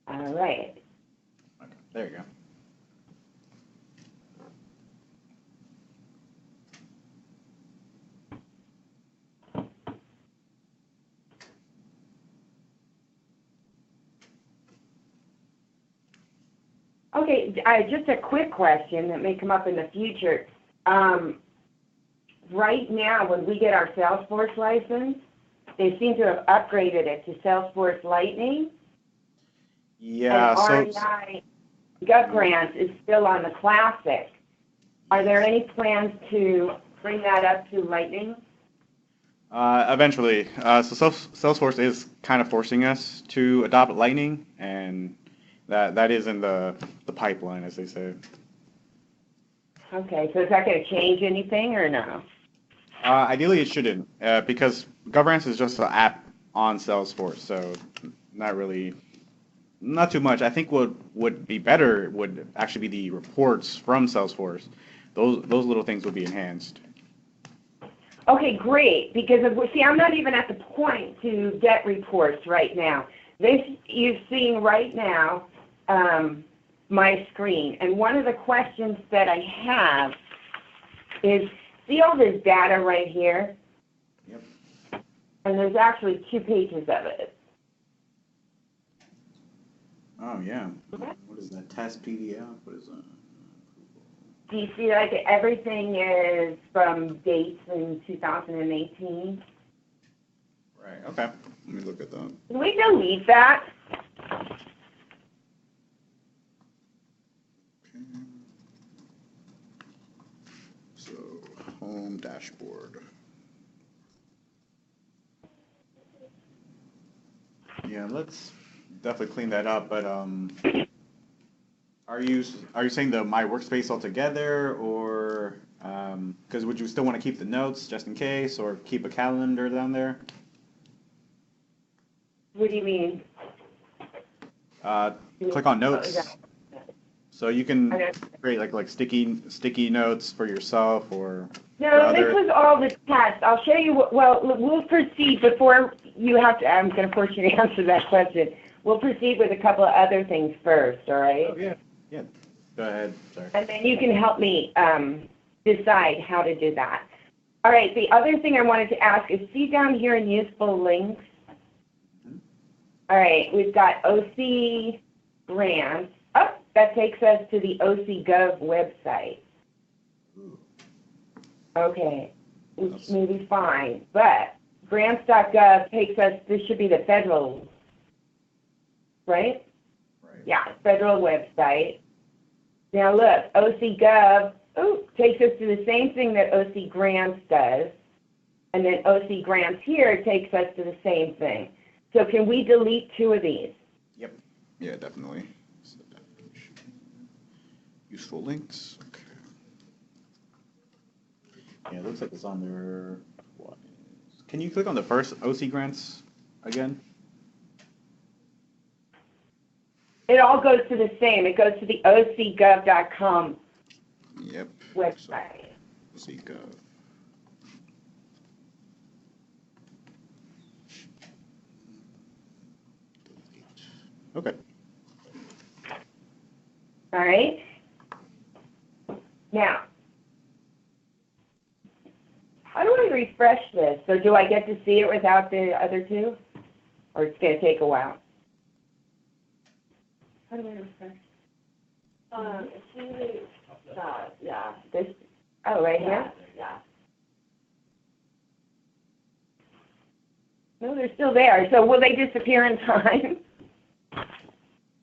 All right. Okay, there you go. Okay, just a quick question that may come up in the future. Right now, when we get our Salesforce license, they seem to have upgraded it to Salesforce Lightning, and Yeah, so REI GovGrants is still on the Classic. Are there any plans to bring that up to Lightning? eventually, Salesforce is kind of forcing us to adopt Lightning, and that is in the pipeline, as they say. Okay, so is that going to change anything or no? Ideally, it shouldn't, because GovGrants is just an app on Salesforce, so not really, not too much. I think what would be better would actually be the reports from Salesforce. Those little things would be enhanced. Okay, great, because see, I'm not even at the point to get reports right now. You're seeing right now my screen, and one of the questions that I have is, see all this data right here? Yep. And there's actually 2 pages of it. Oh yeah. What is that? Test PDF? What is that? Do you see like everything is from dates in 2018? Right. Okay. Let me look at that. Can we delete that? Okay. So home dashboard. Yeah, let's definitely clean that up. But are you saying the My Workspace altogether, or because would you still want to keep the notes just in case, or keep a calendar down there? What do you mean? Uh, Click on Oh, is notes, that- so you can okay. create like sticky notes for yourself or for No, this others. was all the test. I'll show you. Well, we'll proceed before you have to. I'm going to force you to answer that question. We'll proceed with a couple of other things first, all right? Oh yeah, yeah. Go ahead. Sorry. And then you can help me decide how to do that. All right. The other thing I wanted to ask is, see down here in useful links. All right, we've got OC grants. Oh, that takes us to the OC Gov website. Okay, which may be fine, but grants.gov takes us, this should be the federal, right? Right. Yeah, federal website. Now look, OC Gov, takes us to the same thing that OC Grants does, and then OC Grants here takes us to the same thing. So can we delete 2 of these? Yep. Yeah, definitely. Useful links. Okay. Yeah, it looks like it's on there. Can you click on the first OC grants again? It all goes to the same. It goes to the ocgov.com Yep. website. So, OC Gov. Okay. All right? Now, how do I refresh this? So do I get to see it without the other 2? Or it's going to take a while? How do I refresh? It's usually, yeah, This? Oh, right yeah, here? yeah. No, they're still there. So will they disappear in time?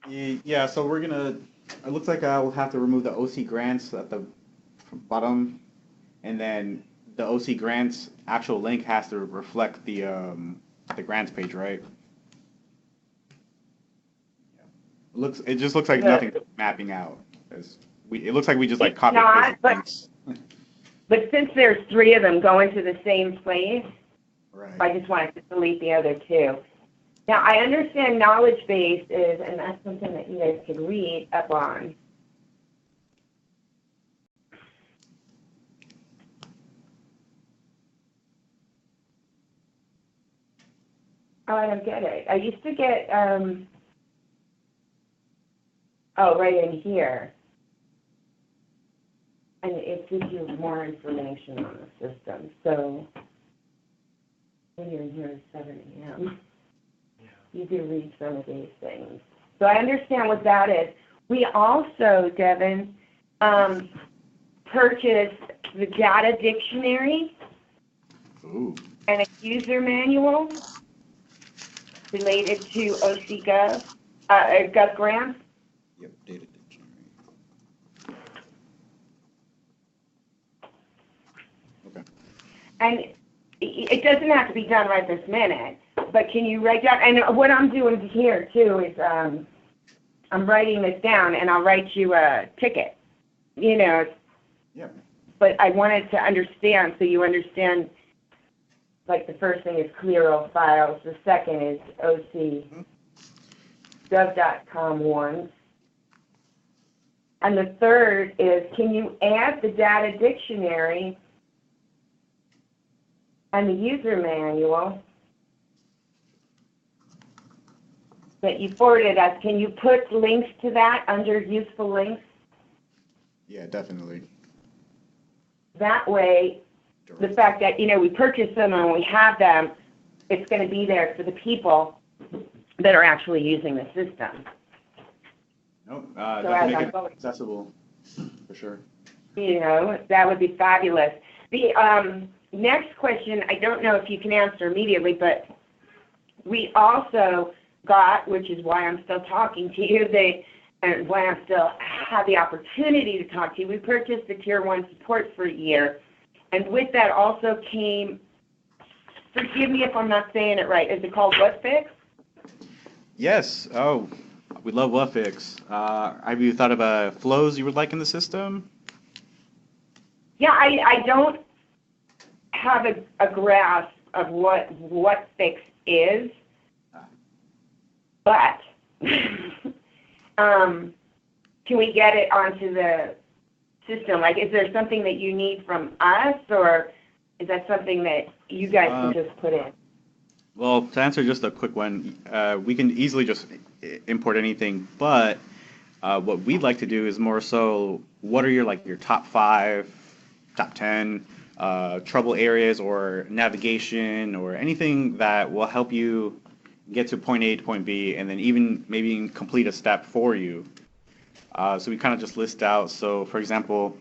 Yeah, so we're gonna. It looks like I will have to remove the OC grants at the bottom, and then the OC grants actual link has to reflect the grants page, right? It just looks like nothing's mapping out. It looks like we just like It's copy and not, paste but links. But since there's 3 of them going to the same place, Right. I just wanted to delete the other 2. Now, I understand knowledge base is, and that's something that you guys could read up on. Oh, I don't get it. I used to get, Oh, right in here. And it gives you more information on the system. So when you're in here at 7 a.m., you do read some of these things. So I understand what that is. We also, Devin, purchased the data dictionary. Ooh. And a user manual related to GovGrants. Yep, data dictionary. Okay. And it doesn't have to be done right this minute, but can you write down, and what I'm doing here too is I'm writing this down and I'll write you a ticket, you know. Yep. But I wanted to understand, so you understand, like the first thing is clear all files, the second is OC.gov.com ones, and the third is, can you add the data dictionary and the user manual that you forwarded us? Can you put links to that under useful links? Yeah, definitely. That way, the fact that, you know, we purchase them and we have them, it's going to be there for the people that are actually using the system. Nope, So definitely as make it accessible, for sure. You know, that would be fabulous. The next question, I don't know if you can answer immediately, but we also got, which is why I'm still talking to you, and why I still have the opportunity to talk to you, we purchased the Tier 1 support for a year. And with that also came, forgive me if I'm not saying it right, is it called WhatFix? Yes. Oh, we love WhatFix. Have you thought of flows you would like in the system? Yeah, I don't have a grasp of what WhatFix is, but can we get it onto the system? Like, is there something that you need from us, or is that something that you guys can just put in? Well, to answer just a quick one, we can easily just import anything, but what we'd like to do is more so, what are your top 5, top 10 trouble areas or navigation or anything that will help you get to point A to point B, and then even maybe complete a step for you. So we kind of just list out. So, for example,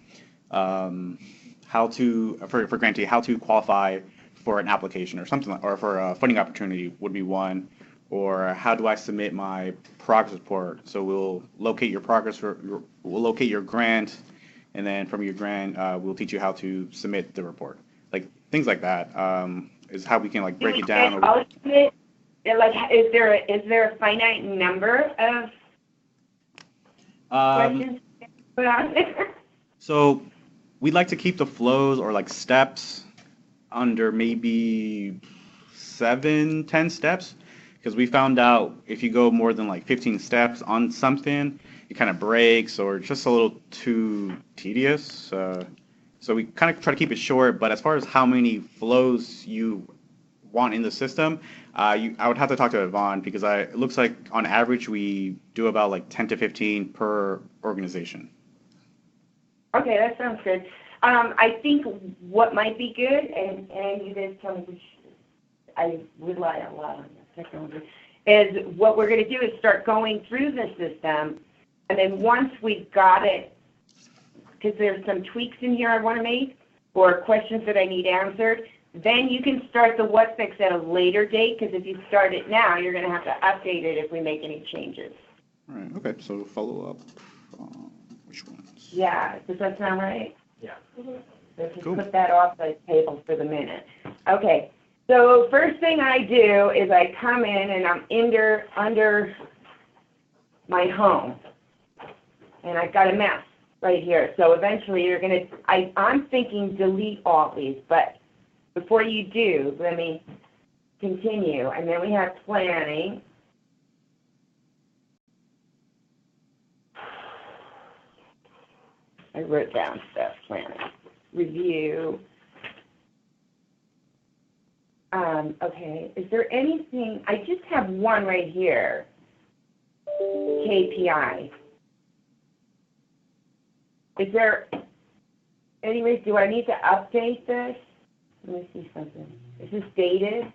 how for grantee, how to qualify for an application or something, or for a funding opportunity would be one. Or how do I submit my progress report? So we'll locate your we'll locate your grant, and then from your grant, we'll teach you how to submit the report. Like things like that is how we can like break it down. Ultimate, like, is there a finite number of questions to put on there? So we'd like to keep the flows or like steps under maybe 7, 10 steps, because we found out if you go more than like 15 steps on something, it kind of breaks or it's just a little too tedious. So we kind of try to keep it short, but as far as how many flows you want in the system, I would have to talk to Yvonne, because it looks like on average we do about like 10 to 15 per organization. Okay, that sounds good. I think what might be good, and you guys tell me which, I rely a lot on this technology, is what we're going to do is start going through the system, and then once we've got it, because there's some tweaks in here I want to make, or questions that I need answered, then you can start the WhatFix at a later date, because if you start it now, you're going to have to update it if we make any changes. All right, okay, so follow up. Which ones? Yeah, does that sound right? Yeah. So just Cool. put that off the table for the minute. Okay, so first thing I do is I come in and I'm under my home, and I've got a mess right here. So eventually you're going to, I'm thinking delete all these, but before you do, let me continue. And then we have planning. I wrote down stuff, planning, review. Okay, is there anything, I just have one right here, KPI. Is there, anyways, do I need to update this? Let me see something. Is this dated?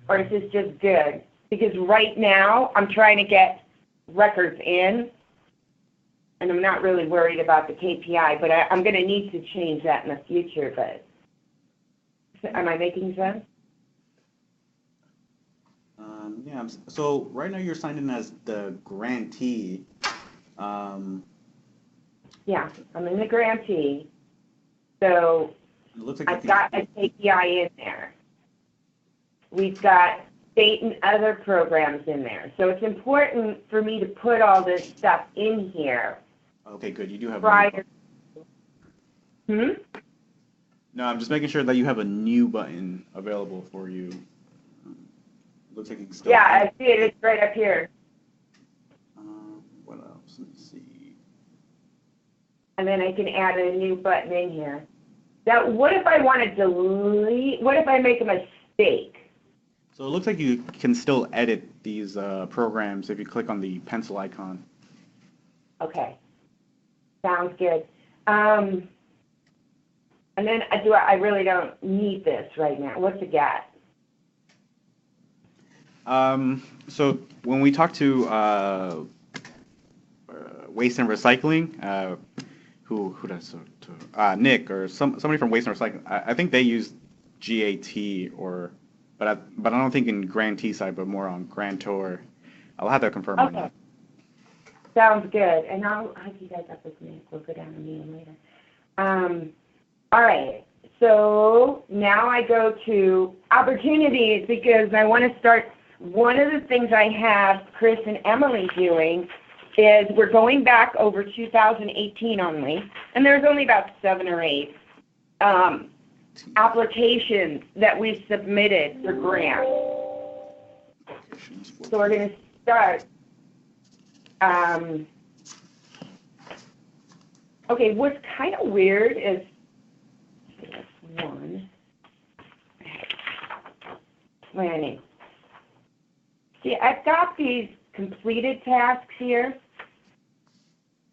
Or is this just good? Because right now, I'm trying to get records in, and I'm not really worried about the KPI, but I'm going to need to change that in the future, but am I making sense? Yeah, so right now you're signed in as the grantee. Yeah, I'm in the grantee, so It looks like I've got a KPI in there. We've got state and other programs in there. So it's important for me to put all this stuff in here Okay, good. You do have. prior. No, I'm just making sure that you have a new button available for you. Looks like you can still. Yeah, I see it. It's right up here. What else? Let me see. And then I can add a new button in here. Now, what if I want to delete? What if I make a mistake? So it looks like you can still edit these programs if you click on the pencil icon. Okay. Sounds good. And then I really don't need this right now. What's it got? So when we talk to Waste and Recycling, who does Nick or somebody from Waste and Recycling, I think they use GAT but I don't think in grantee side, but more on grantor. I'll have to confirm on that. Sounds good. And I'll hook you guys up with Nick. We'll go down and meet him later. All right. So now I go to opportunities because I want to start. One of the things I have Chris and Emily doing is we're going back over 2018 only, and there's only about 7 or 8 applications that we've submitted for grants. So we're going to start. Okay, what's kind of weird is one planning. See, I've got these completed tasks here,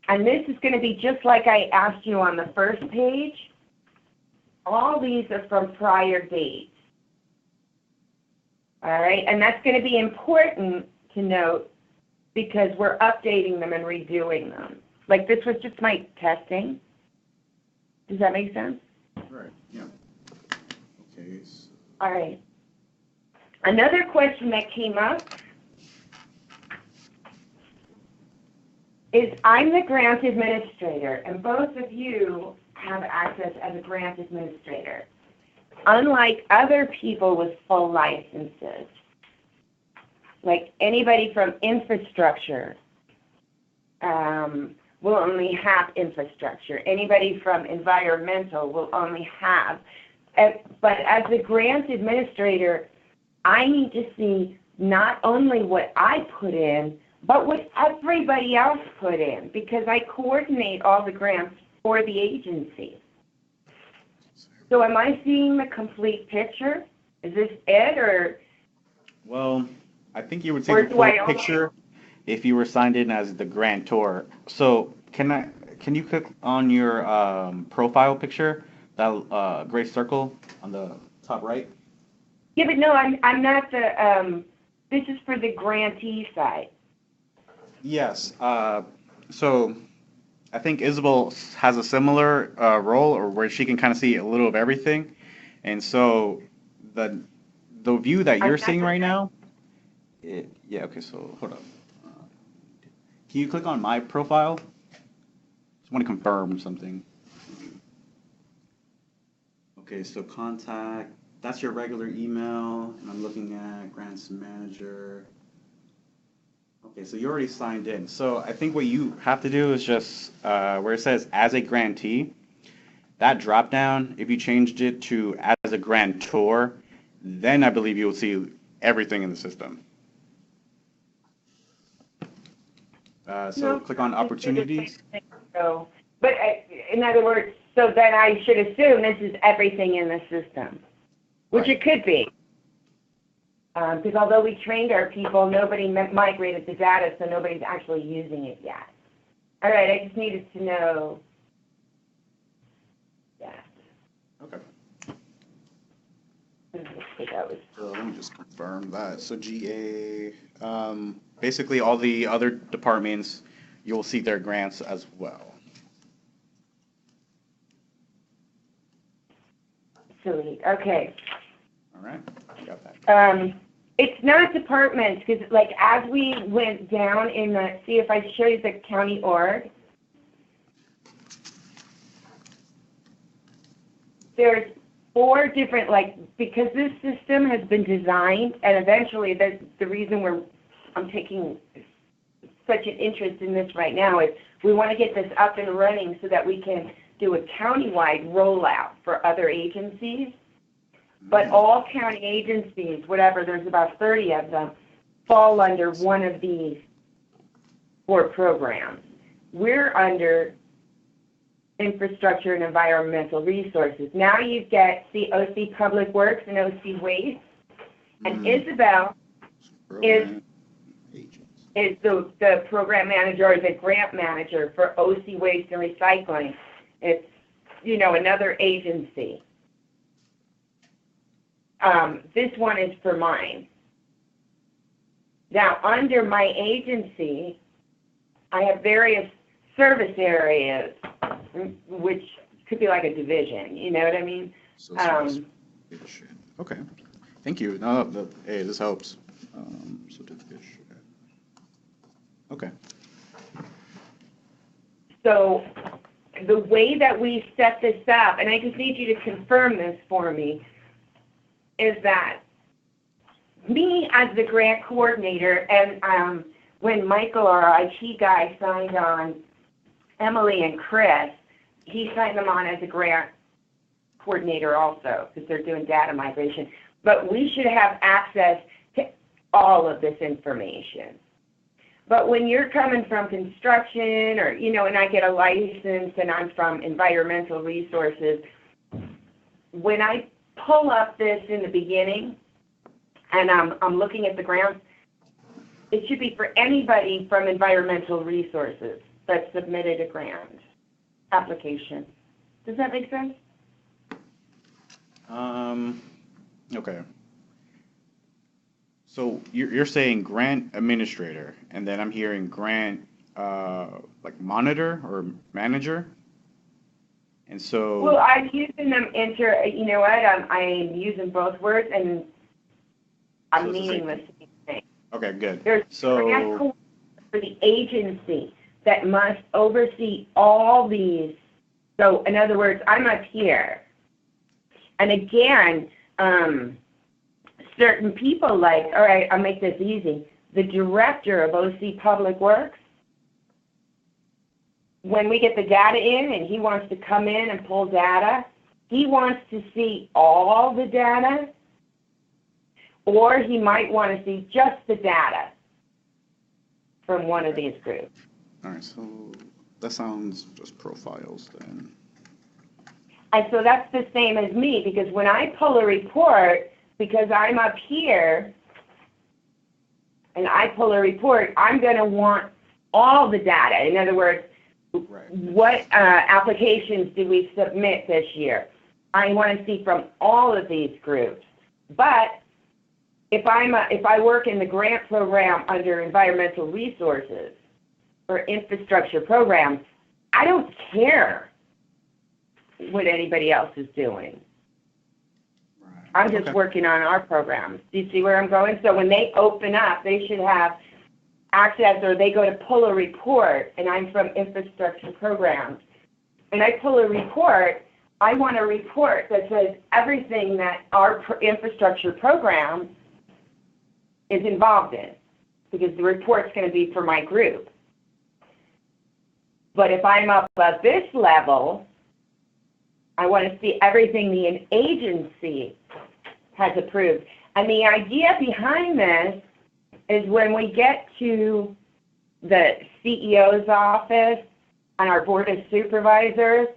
and this is going to be just like I asked you on the first page. All these are from prior dates. All right, and that's going to be important to note because we're updating them and redoing them. Like this was just my testing. Does that make sense? Right, yeah. Okay. So. All right. Another question that came up is I'm the grant administrator, and both of you have access as a grant administrator. Unlike other people with full licenses, like anybody from infrastructure will only have infrastructure. Anybody from environmental will only have. But as a grant administrator, I need to see not only what I put in, but what everybody else put in, because I coordinate all the grants for the agency. So am I seeing the complete picture? Is this it, or? Well, I think you would see the full picture if you were signed in as the grantor. So can you click on your profile picture, that gray circle on the top right? Yeah, but no, I'm not the. This is for the grantee side. Yes. So I think Isabel has a similar role, or where she can kind of see a little of everything, and so the view that you're seeing right now. Yeah. Okay. So hold up. Can you click on my profile? Just want to confirm something. Okay. So contact. That's your regular email, and I'm looking at grants manager. Okay, so you already signed in. So I think what you have to do is just where it says as a grantee, that drop down, if you changed it to as a grantor, then I believe you will see everything in the system. So click on opportunities. So, but in other words, so then I should assume this is everything in the system, which it could be. Because although we trained our people, nobody migrated the data, so nobody's actually using it yet. All right, I just needed to know that. Okay. Okay, that was, So let me just confirm that. So GA, basically all the other departments, you'll see their grants as well. silly, okay. All right, got that. It's not departments, because like as we went down in the, see if I show you the county org, there's 4 different, like, because this system has been designed, and eventually the reason I'm taking such an interest in this right now is we want to get this up and running so that we can do a countywide rollout for other agencies. But all county agencies, whatever, there's about 30 of them, fall under one of these 4 programs. We're under Infrastructure and Environmental Resources. Now you get OC Public Works and OC Waste. And Isabel is the program manager or the grant manager for OC Waste and Recycling. It's, another agency. This one is for mine. Now, under my agency, I have various service areas, which could be like a division, you know what I mean? So division. Okay, thank you. No, hey, this helps. So division. Okay. So the way that we set this up, and I just need you to confirm this for me, is that me as the grant coordinator, and when Michael, our IT guy, signed on Emily and Chris, he signed them on as a grant coordinator also, because they're doing data migration. But we should have access to all of this information. But when you're coming from construction or, and I get a license and I'm from environmental resources, when I pull up this in the beginning and I'm looking at the grants, it should be for anybody from environmental resources that submitted a grant application. Does that make sense? Okay. So you're saying grant administrator, and then I'm hearing grant like monitor or manager, and so. Well, I'm using them you know what? I'm using both words, and I'm So meaning the same thing. Okay, good. There's So. grant for the agency that must oversee all these. So, in other words, I'm up here, and again. Certain people like, all right, I'll make this easy. The director of OC Public Works, when we get the data in and he wants to come in and pull data, he wants to see all the data, or he might want to see just the data from one of these groups. All right, so that sounds just profiles then. And so that's the same as me, because when I pull a report, because I'm up here and I pull a report, I'm going to want all the data. In other words, Right. What applications did we submit this year? I want to see from all of these groups. But if I work in the grant program under environmental resources or infrastructure programs, I don't care what anybody else is doing. I'm just working on our programs. Do you see where I'm going? So when they open up, they should have access, or they go to pull a report, and I'm from infrastructure programs, and I pull a report, I want a report that says everything that our infrastructure program is involved in, because the report's going to be for my group. But if I'm up at this level, I want to see everything the agency has approved. And the idea behind this is when we get to the CEO's office and our board of supervisors,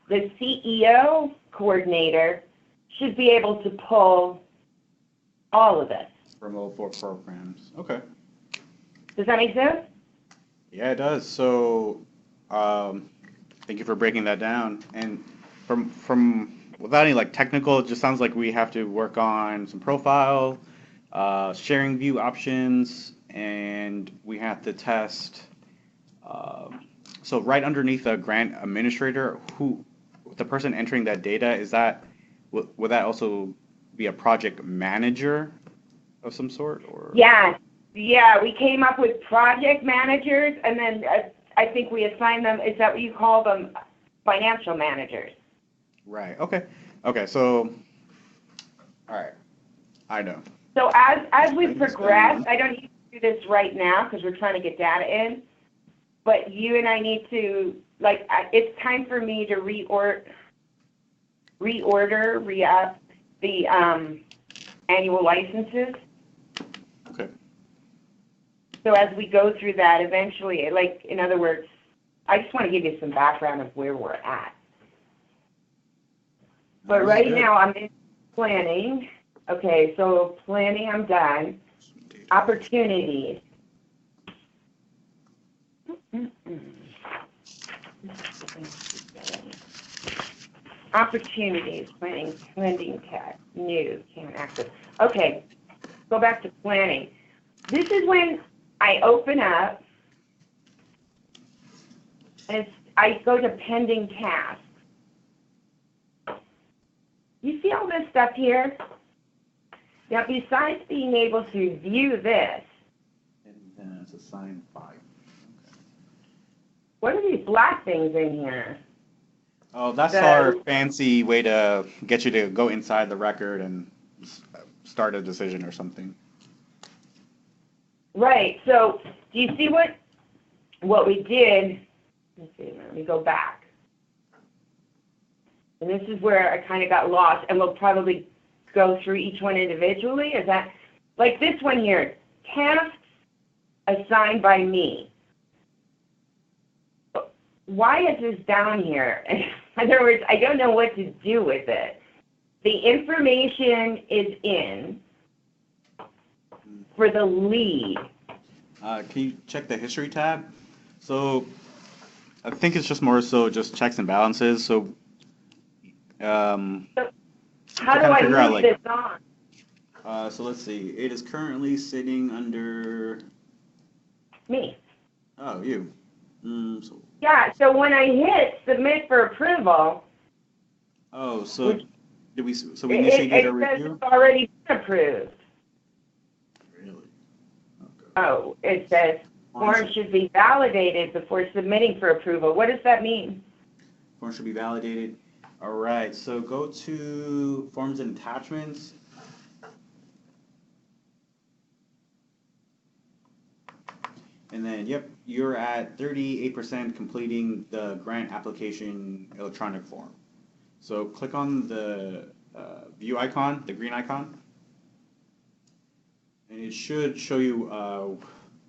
the CEO coordinator should be able to pull all of this. From all 4 programs. Okay. Does that make sense? Yeah, it does. So, thank you for breaking that down. And from without any like technical, it just sounds like we have to work on some profile, sharing view options, and we have to test. So right underneath the grant administrator, who the person entering that data is that would that also be a project manager of some sort or? Yes. Yeah, we came up with project managers, and then I think we assigned them, is that what you call them, financial managers? Right. Okay. Okay. So, all right. I know. So as we progress, Understand. I don't need to do this right now because we're trying to get data in, but you and I need to, like, it's time for me to re-up the annual licenses. Okay. So as we go through that, eventually, like, in other words, I just want to give you some background of where we're at. But Sounds right good. now, I'm in planning. Okay, so planning, I'm done. Opportunities. Opportunities, planning, lending tech, new, can access. Okay, go back to planning. This is when I open up, and I go to pending tasks. You see all this stuff here? Now, besides being able to view this, And then it's assigned 5. Okay. what are these black things in here? Oh, that's So- our fancy way to get you to go inside the record and start a decision or something. Right, so do you see what we did? Let's see, let me go back. And this is where I kind of got lost, and we'll probably go through each one individually. Is that, like this one here, tasks assigned by me. Why is this down here? In other words, I don't know what to do with it. The information is in for the lead. Can you check the history tab? So I think it's just more so just checks and balances. So How do kinda I figure out, move like- this on? so let's see. It is currently sitting under Me. oh you. So Yeah, so when I hit submit for approval, so Which- did we so we it initiated a says review? it's already been approved. Really? Okay. Oh, it says form should be validated before submitting for approval. What does that mean? Form should be validated. All right, so go to forms and attachments. And then, yep, you're at 38% completing the grant application electronic form. So click on the view icon, the green icon, and it should show you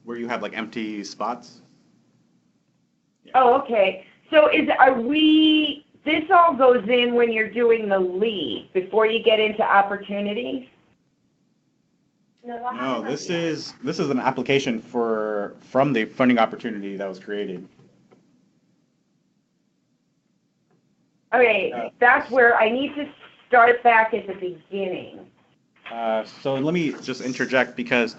where you have like empty spots. Oh, okay. So this all goes in when you're doing the lead, before you get into opportunities? No, this is an application from the funding opportunity that was created. Okay, that's where I need to start back at the beginning. So let me just interject because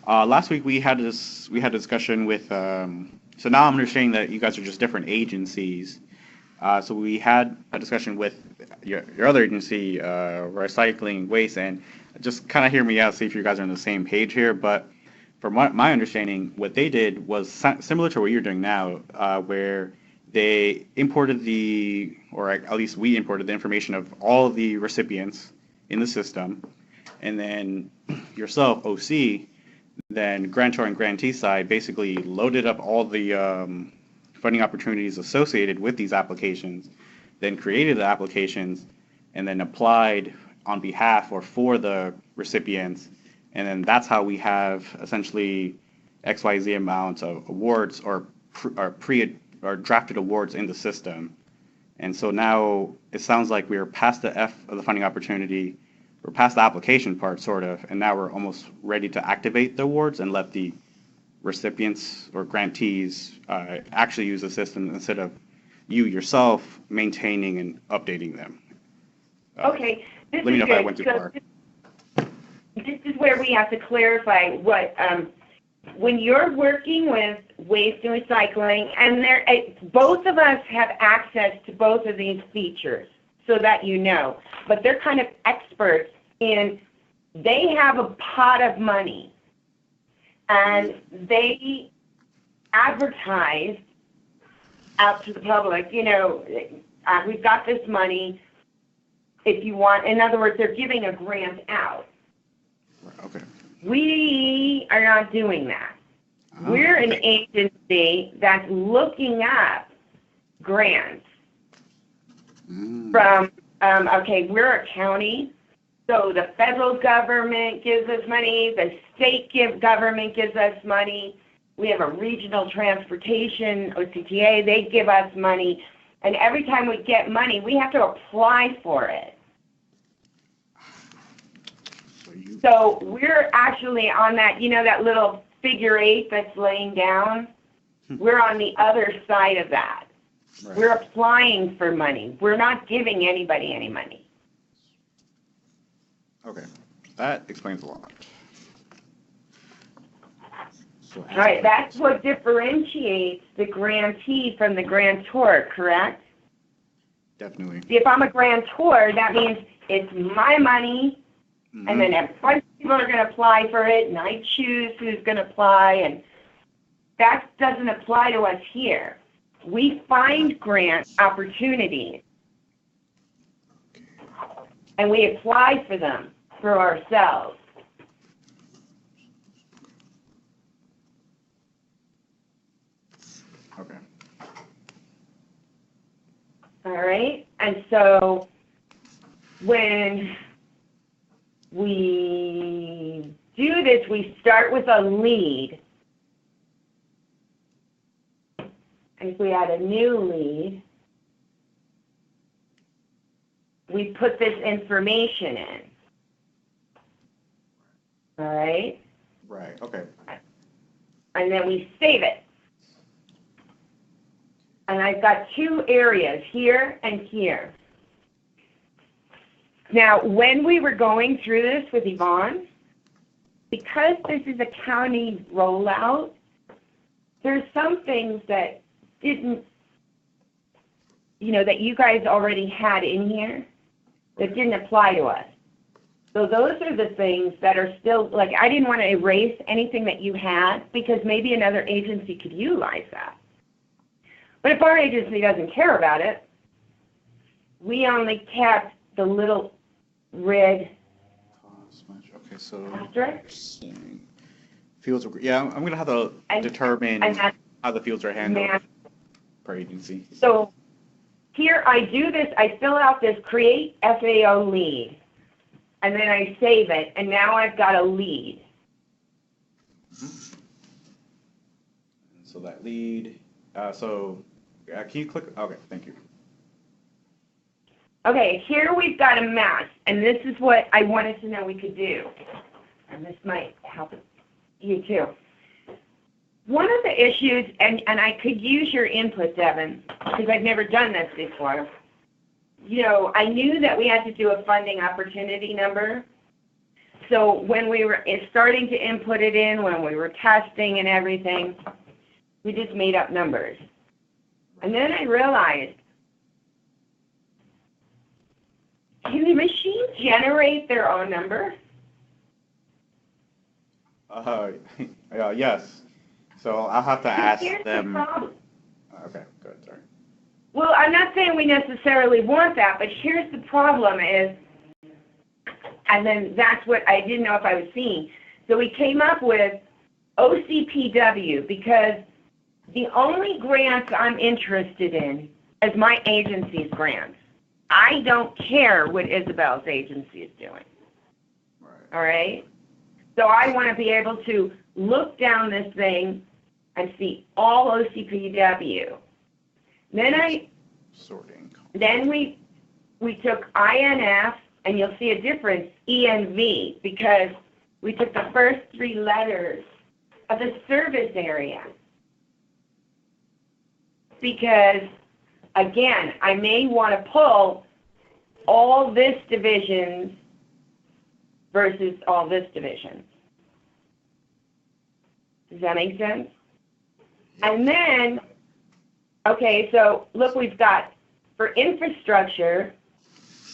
last week we had a discussion with. So now I'm understanding that you guys are just different agencies. So we had a discussion with your other agency, Recycling Waste, and just kind of hear me out, see if you guys are on the same page here. But from my understanding, what they did was similar to what you're doing now, where they imported or at least we imported the information of all of the recipients in the system, and then yourself, OC, then grantor and grantee side basically loaded up all the funding opportunities associated with these applications, then created the applications, and then applied on behalf or for the recipients, and then that's how we have essentially XYZ amounts of awards or drafted awards in the system. And so now it sounds like we're past the F of the funding opportunity, we're past the application part sort of, and now we're almost ready to activate the awards and let the recipients or grantees actually use the system instead of you yourself maintaining and updating them. Okay, this Let me is know if I good. went too So far. this is where we have to clarify what, when you're working with waste and recycling, and both of us have access to both of these features, so that you know. But they're kind of experts in, they have a pot of money, and they advertise out to the public, we've got this money if you want. In other words, they're giving a grant out. Okay. We are not doing that. We're an agency that's looking up grants from, we're a county, so the federal government gives us money, the state government gives us money, we have a regional transportation, OCTA, they give us money, and every time we get money, we have to apply for it. So we're actually on that, that little figure 8 that's laying down, we're on the other side of that. Right. We're applying for money. We're not giving anybody any money. Okay, that explains a lot. So all right, that's what differentiates the grantee from the grantor, correct? Definitely. See, if I'm a grantor, that means it's my money, and then a bunch of people are going to apply for it, and I choose who's going to apply, and that doesn't apply to us here. We find grant opportunities, and we apply for them for ourselves. Okay. All right, and so when we do this, we start with a lead. And if we add a new lead, we put this information in. All right? Right, okay. And then we save it. And I've got 2 areas, here and here. Now, when we were going through this with Yvonne, because this is a county rollout, there's some things that didn't, that you guys already had in here that didn't apply to us. So those are the things that are still, like, I didn't want to erase anything that you had because maybe another agency could utilize that. But if our agency doesn't care about it, we only kept the little red okay, so asterisk. Fields, yeah, I'm going to have to determine how the fields are handled per agency. So here I do this, I fill out this create FAO lead, and then I save it, and now I've got a lead. So that lead, can you click, okay, thank you. Okay, here we've got a mess, and this is what I wanted to know we could do. And this might help you too. One of the issues, and I could use your input, Devin, because I've never done this before. I knew that we had to do a funding opportunity number. So when we were starting to input it in, when we were testing and everything, we just made up numbers. And then I realized, can the machine generate their own number? Yes. So I'll have to ask them. The problem. Okay, good, sorry. Well, I'm not saying we necessarily want that, but here's the problem is, and then that's what I didn't know if I was seeing. So we came up with OCPW because the only grants I'm interested in is my agency's grants. I don't care what Isabel's agency is doing. Right. All right? So I want to be able to look down this thing and see all OCPW. Then we took INF, and you'll see a difference, ENV, because we took the first 3 letters of the service area. Because, again, I may want to pull all this divisions versus all this divisions. Does that make sense? And then, okay, so look, we've got for infrastructure,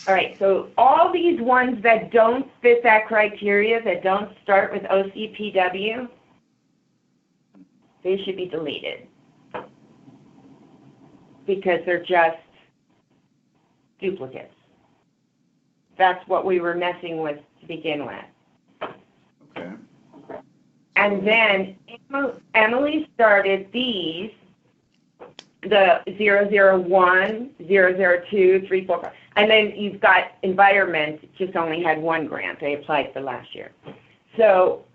all right, so all these ones that don't fit that criteria, that don't start with OCPW, they should be deleted because they're just duplicates. That's what we were messing with to begin with. Okay. And then Emily started these, the 001, 002, 3, 4, 5. And then you've got environment, just only had one grant. They applied for last year. So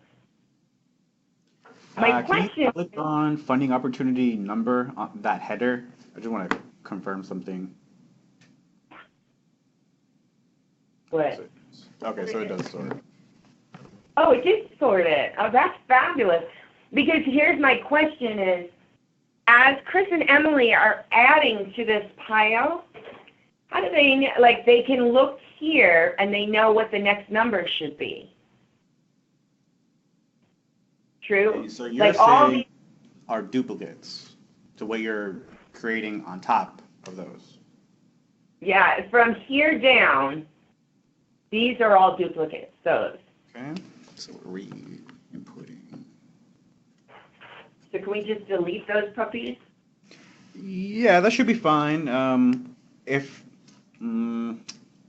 my question... Can you click on funding opportunity number on that header? I just want to confirm something. What? Okay, so it does sort. Oh, it did sort it. Oh, that's fabulous. Because here's my question is, as Chris and Emily are adding to this pile, how do they, like, they can look here and they know what the next number should be? True? Okay, so you're like saying all these, are duplicates to what you're creating on top of those. yeah, from here down, these are all duplicates, those. Okay, so we're re-inputting. So can we just delete those puppies? Yeah, that should be fine. All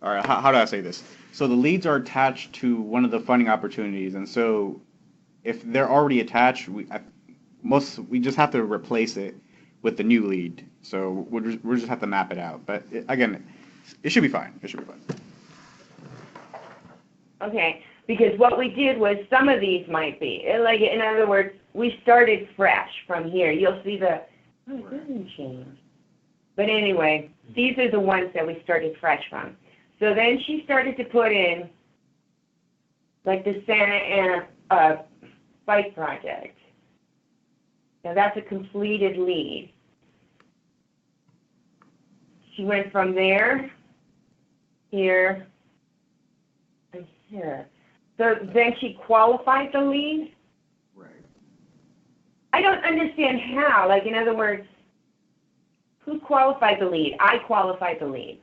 right, how do I say this? So the leads are attached to one of the funding opportunities, and so if they're already attached, we just have to replace it with the new lead. So we just have to map it out. But again, it should be fine. It should be fine. Okay, because what we did was some of these might be, like, in other words, we started fresh from here. You'll see the, oh, it doesn't change. But anyway, these are the ones that we started fresh from. So then she started to put in, like, the Santa Ana Bike Project. Now that's a completed lead. She went from there, here, and here. So then she qualified the lead? Right. I don't understand how. Like, in other words, who qualified the lead? I qualified the lead,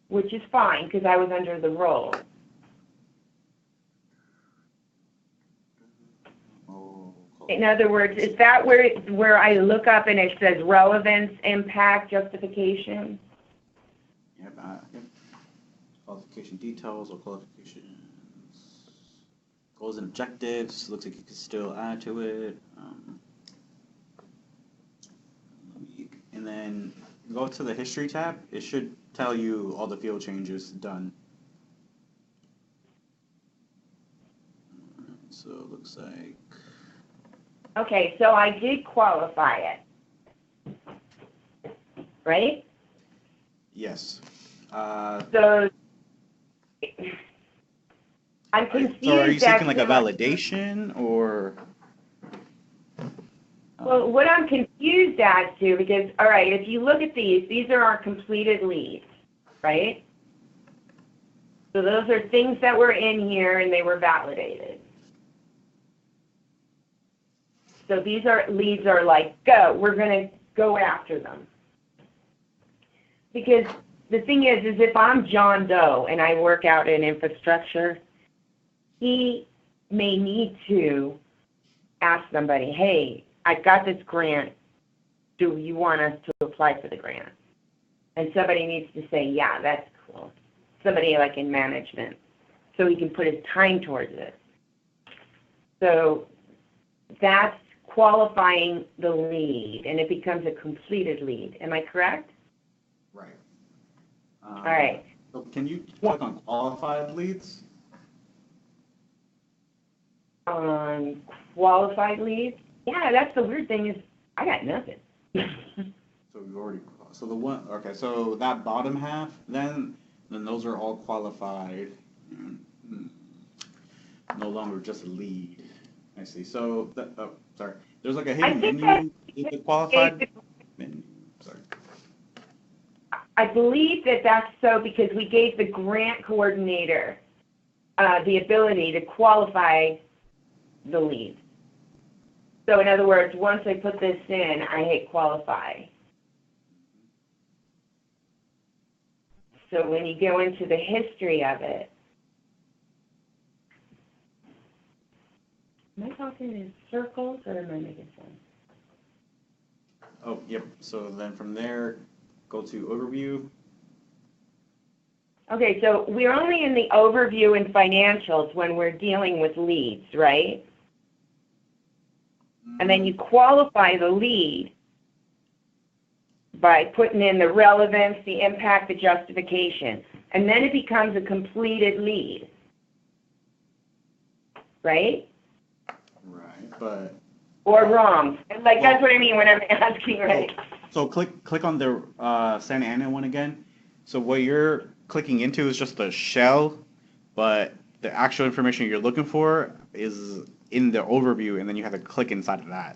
which is fine because I was under the role. In other words, is that where I look up and it says relevance, impact, justification? Yep. Qualification details or qualifications, goals and objectives. Looks like you can still add to it. And then go to the history tab. It should tell you all the field changes done. So it looks like. Okay, so I did qualify it, right? Yes. So I'm confused. So are you seeking like a as to- validation or? Well, what I'm confused as to, because, all right, if you look at these are our completed leads, right? So those are things that were in here and they were validated. So these are leads are like, go, we're going to go after them. Because the thing is if I'm John Doe and I work out in infrastructure, he may need to ask somebody, hey, I've got this grant. Do you want us to apply for the grant? And somebody needs to say, yeah, that's cool. Somebody like in management, so he can put his time towards it. So that's qualifying the lead, and it becomes a completed lead. Am I correct? Right. All right. So can you click on qualified leads? Qualified leads? Yeah, that's the weird thing is I got nothing. So we've already, so the one, okay, so that bottom half, then those are all qualified. No longer just a lead. I see. So, sorry. There's like a I hidden think menu that in the qualified menu. Sorry. I believe that that's so because we gave the grant coordinator the ability to qualify the lead. So in other words, once I put this in, I hit qualify. So when you go into the history of it, am I talking in circles or am I making sense? Oh, yep. So then from there, go to overview. Okay, so we're only in the overview and financials when we're dealing with leads, right? And then you qualify the lead by putting in the relevance, the impact, the justification. And then it becomes a completed lead, right? Right, but Or wrong. Like, that's what I mean when I'm asking, right? so click on the Santa Ana one again. So what you're clicking into is just the shell, but the actual information you're looking for is in the overview, and then you have to click inside of that.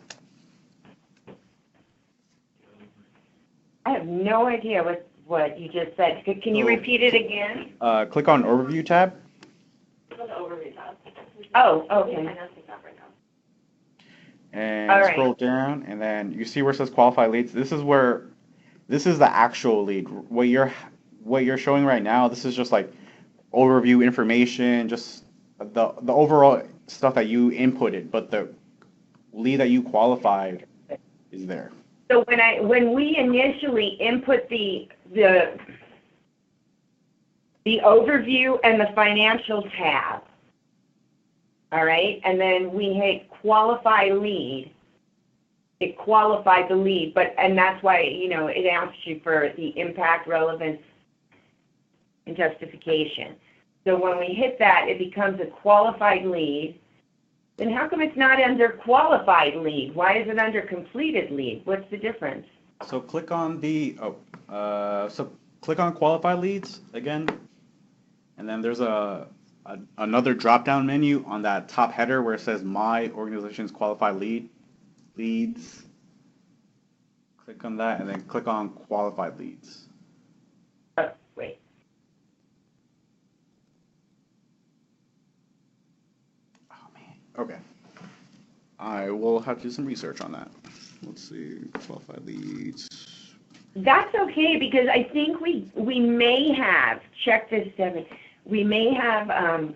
I have no idea what you just said. Can you repeat it again? Click on overview tab. Go to overview tab. Oh, okay. Financing tab right now. And All right. scroll down, and then you see where it says qualified leads. This is the actual lead. What you're showing right now, this is just like overview information, just the overall stuff that you inputted, but the lead that you qualified is there. So when we initially input the overview and the financial tab, all right, and then we hit qualify lead, it qualified the lead, and that's why, it asks you for the impact, relevance, and justification. So when we hit that, it becomes a qualified lead. Then how come it's not under qualified lead? Why is it under completed lead? What's the difference? So click on click on qualified leads again, and then there's another drop-down menu on that top header where it says My Organization's Qualified Leads. Click on that, and then click on Qualified Leads. Oh, wait. Oh man. Okay. I will have to do some research on that. Let's see, Qualified Leads. That's okay because I think we may have, check this, Devin, we may have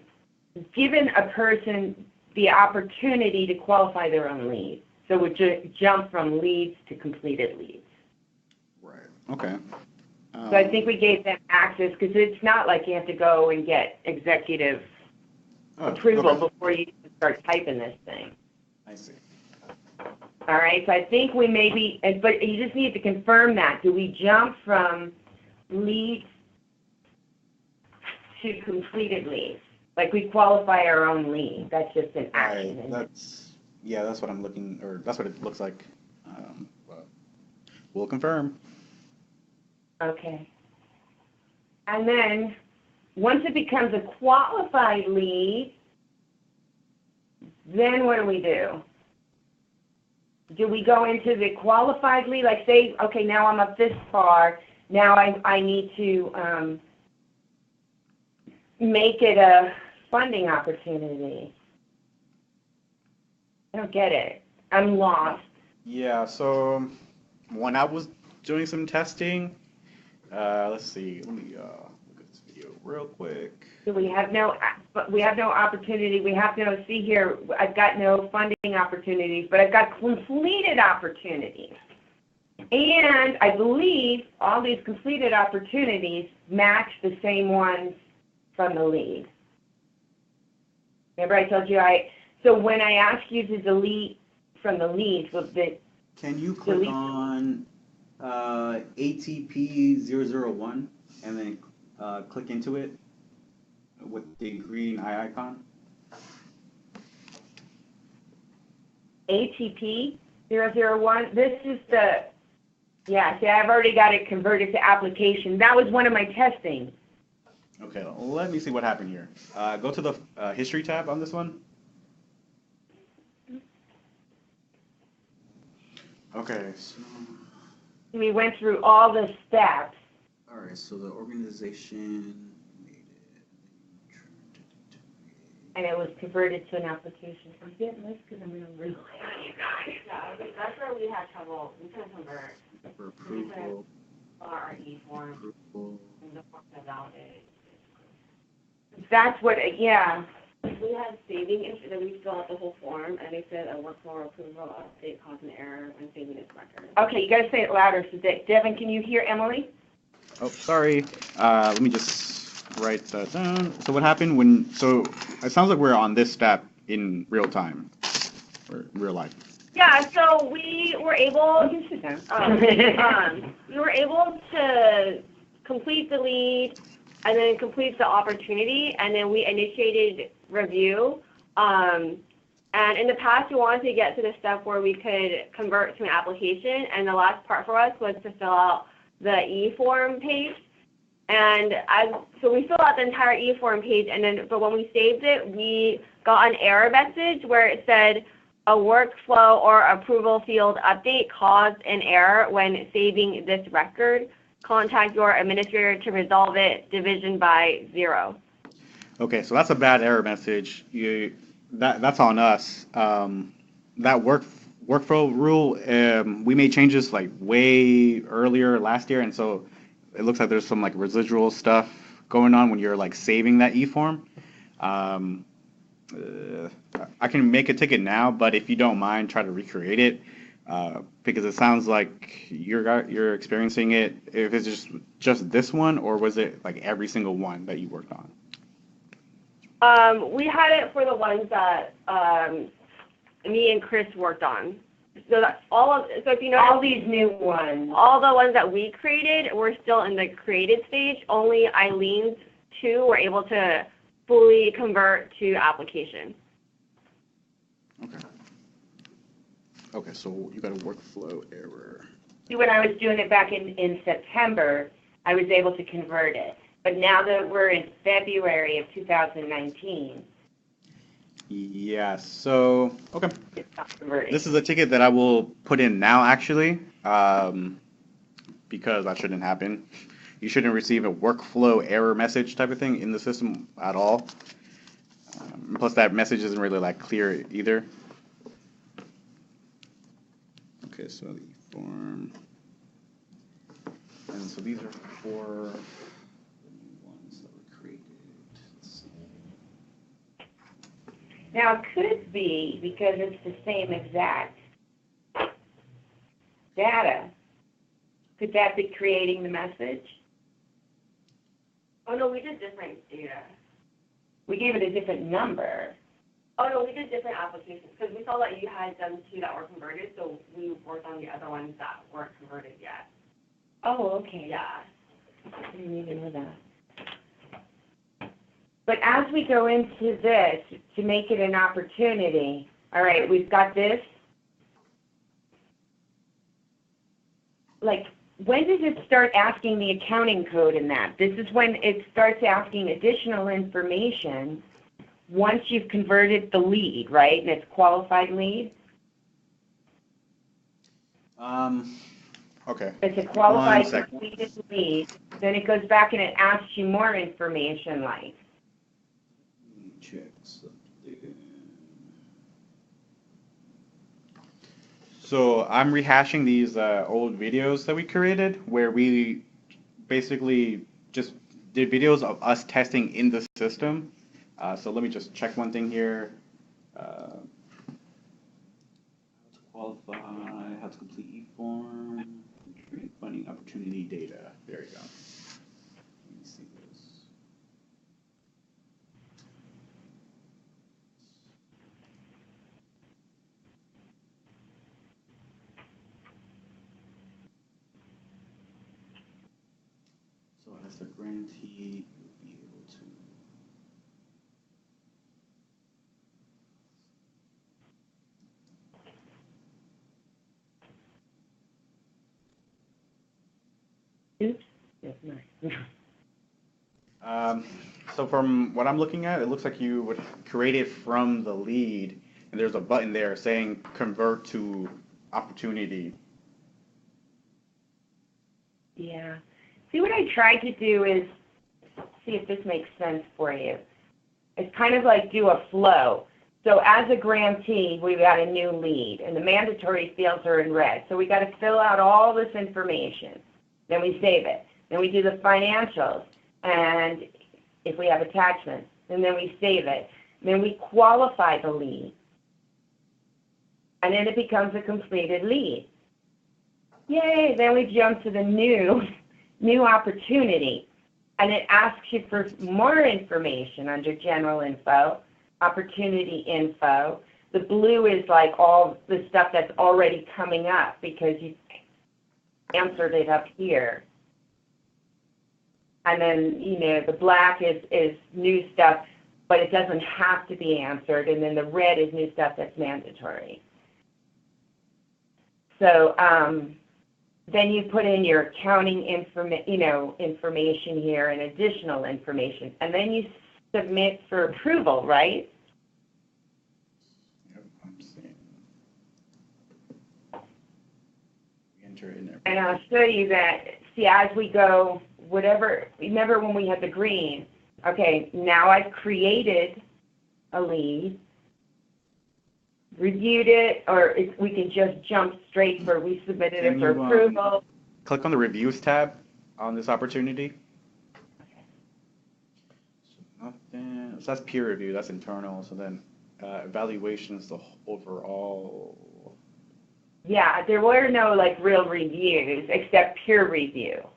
given a person the opportunity to qualify their own lead. So we jump from leads to completed leads. Right. Okay. So I think we gave them access because it's not like you have to go and get executive approval before you start typing this thing. I see. All right, so I think we may be, but you just need to confirm that. Do we jump from leads to completed leads? Like we qualify our own lead. That's just an action. Right. That's what I'm looking, or that's what it looks like. But we'll confirm. Okay. And then once it becomes a qualified lead, then what do we do? Do we go into the qualified lead? Like say, okay, now I'm up this far. Now I need to make it a funding opportunity. I don't get it. I'm lost. Yeah, so when I was doing some testing, let's see, let me look at this video real quick. So we have no opportunity. We have no, see here, I've got no funding opportunities, but I've got completed opportunities. And I believe all these completed opportunities match the same ones from the lead. Remember I told you so when I ask you to delete from the leads, can you click on ATP 001 and then click into it with the green eye icon? ATP 001, this is see, I've already got it converted to application. That was one of my testing. Okay, let me see what happened here. Go to the history tab on this one. Okay, so We went through all the steps. all right, so the organization made it. And it was converted to an application. I'm getting this because I'm going to really you guys. Yeah, that's where we had trouble. We couldn't convert For approval. our e-form Approval. and the form about it. That's what, yeah. We had saving issues, that we fill out the whole form, and they said a workflow approval update caused an error when saving this record. Okay, you got to say it louder. So, Devin, can you hear Emily? Oh, sorry. Let me just write that down. So what happened when? So it sounds like we're on this step in real time, or real life. Yeah, so we were able, You can sit down. we were able to complete the lead and then complete the opportunity, and then we initiated review. And in the past, we wanted to get to the step where we could convert to an application, and the last part for us was to fill out the e-form page. And so we filled out the entire e-form page, and then, but when we saved it, we got an error message where it said, a workflow or approval field update caused an error when saving this record. Contact your administrator to resolve it, division by 0. Okay, so that's a bad error message. That's on us. That workflow rule, we made changes like way earlier last year, and so it looks like there's some like residual stuff going on when you're like saving that e-form. I can make a ticket now, but if you don't mind, try to recreate it, because it sounds like you're experiencing it. If it's just this one, or was it like every single one that you worked on? We had it for the ones that me and Chris worked on. So that so if you know All these new ones. all the ones that we created were still in the created stage. Only Eileen's 2 were able to fully convert to application. Okay. Okay, so you got a workflow error. See, when I was doing it back in September, I was able to convert it. But now that we're in February of 2019, Yeah, so, okay. it's not converting. This is a ticket that I will put in now, actually, because that shouldn't happen. You shouldn't receive a workflow error message type of thing in the system at all. Plus, that message isn't really like clear either. Okay, so the form, and so these are for the new ones that were created. Let's see. Now, it could be, because it's the same exact data, could that be creating the message? Oh no, we did different data. We gave it a different number. Oh no, we did different applications because we saw that you had done 2 that were converted, so we worked on the other ones that weren't converted yet. Oh, okay. Yeah. I didn't even know that. But as we go into this, to make it an opportunity, all right, we've got this. Like, when does it start asking the accounting code in that? This is when it starts asking additional information once you've converted the lead, right? And it's qualified lead. Okay. It's a qualified 1 second. completed lead. Then it goes back and it asks you more information, like. Let me check something. So I'm rehashing these old videos that we created where we basically just did videos of us testing in the system. So let me just check one thing here. How to qualify, how to complete e-form, create funding opportunity data. There you go. Let me see this. So as a grantee, you'll be able to. Oops. That's nice. So from what I'm looking at, it looks like you would create it from the lead, and there's a button there saying convert to opportunity. Yeah. See, what I tried to do is, see if this makes sense for you. It's kind of like do a flow. So as a grantee, we've got a new lead, and the mandatory fields are in red. So we got to fill out all this information. Then we save it. Then we do the financials, and if we have attachments, and then we save it. Then we qualify the lead, and then it becomes a completed lead. Yay! Then we jump to the new opportunity, and it asks you for more information under general info, opportunity info. The blue is like all the stuff that's already coming up because you answered it up here. And then, the black is new stuff, but it doesn't have to be answered. And then the red is new stuff that's mandatory. So then you put in your accounting information here and additional information. And then you submit for approval, right? Yep, I'm seeing. We enter in there. And I'll show you that, see, as we go, whatever, remember when we had the green, okay, now I've created a lead, reviewed it, or we can just jump straight for, we submitted it for approval. Click on the reviews tab on this opportunity. So nothing, so that's peer review, that's internal, so then evaluation is the overall. Yeah, there were no real reviews except peer review.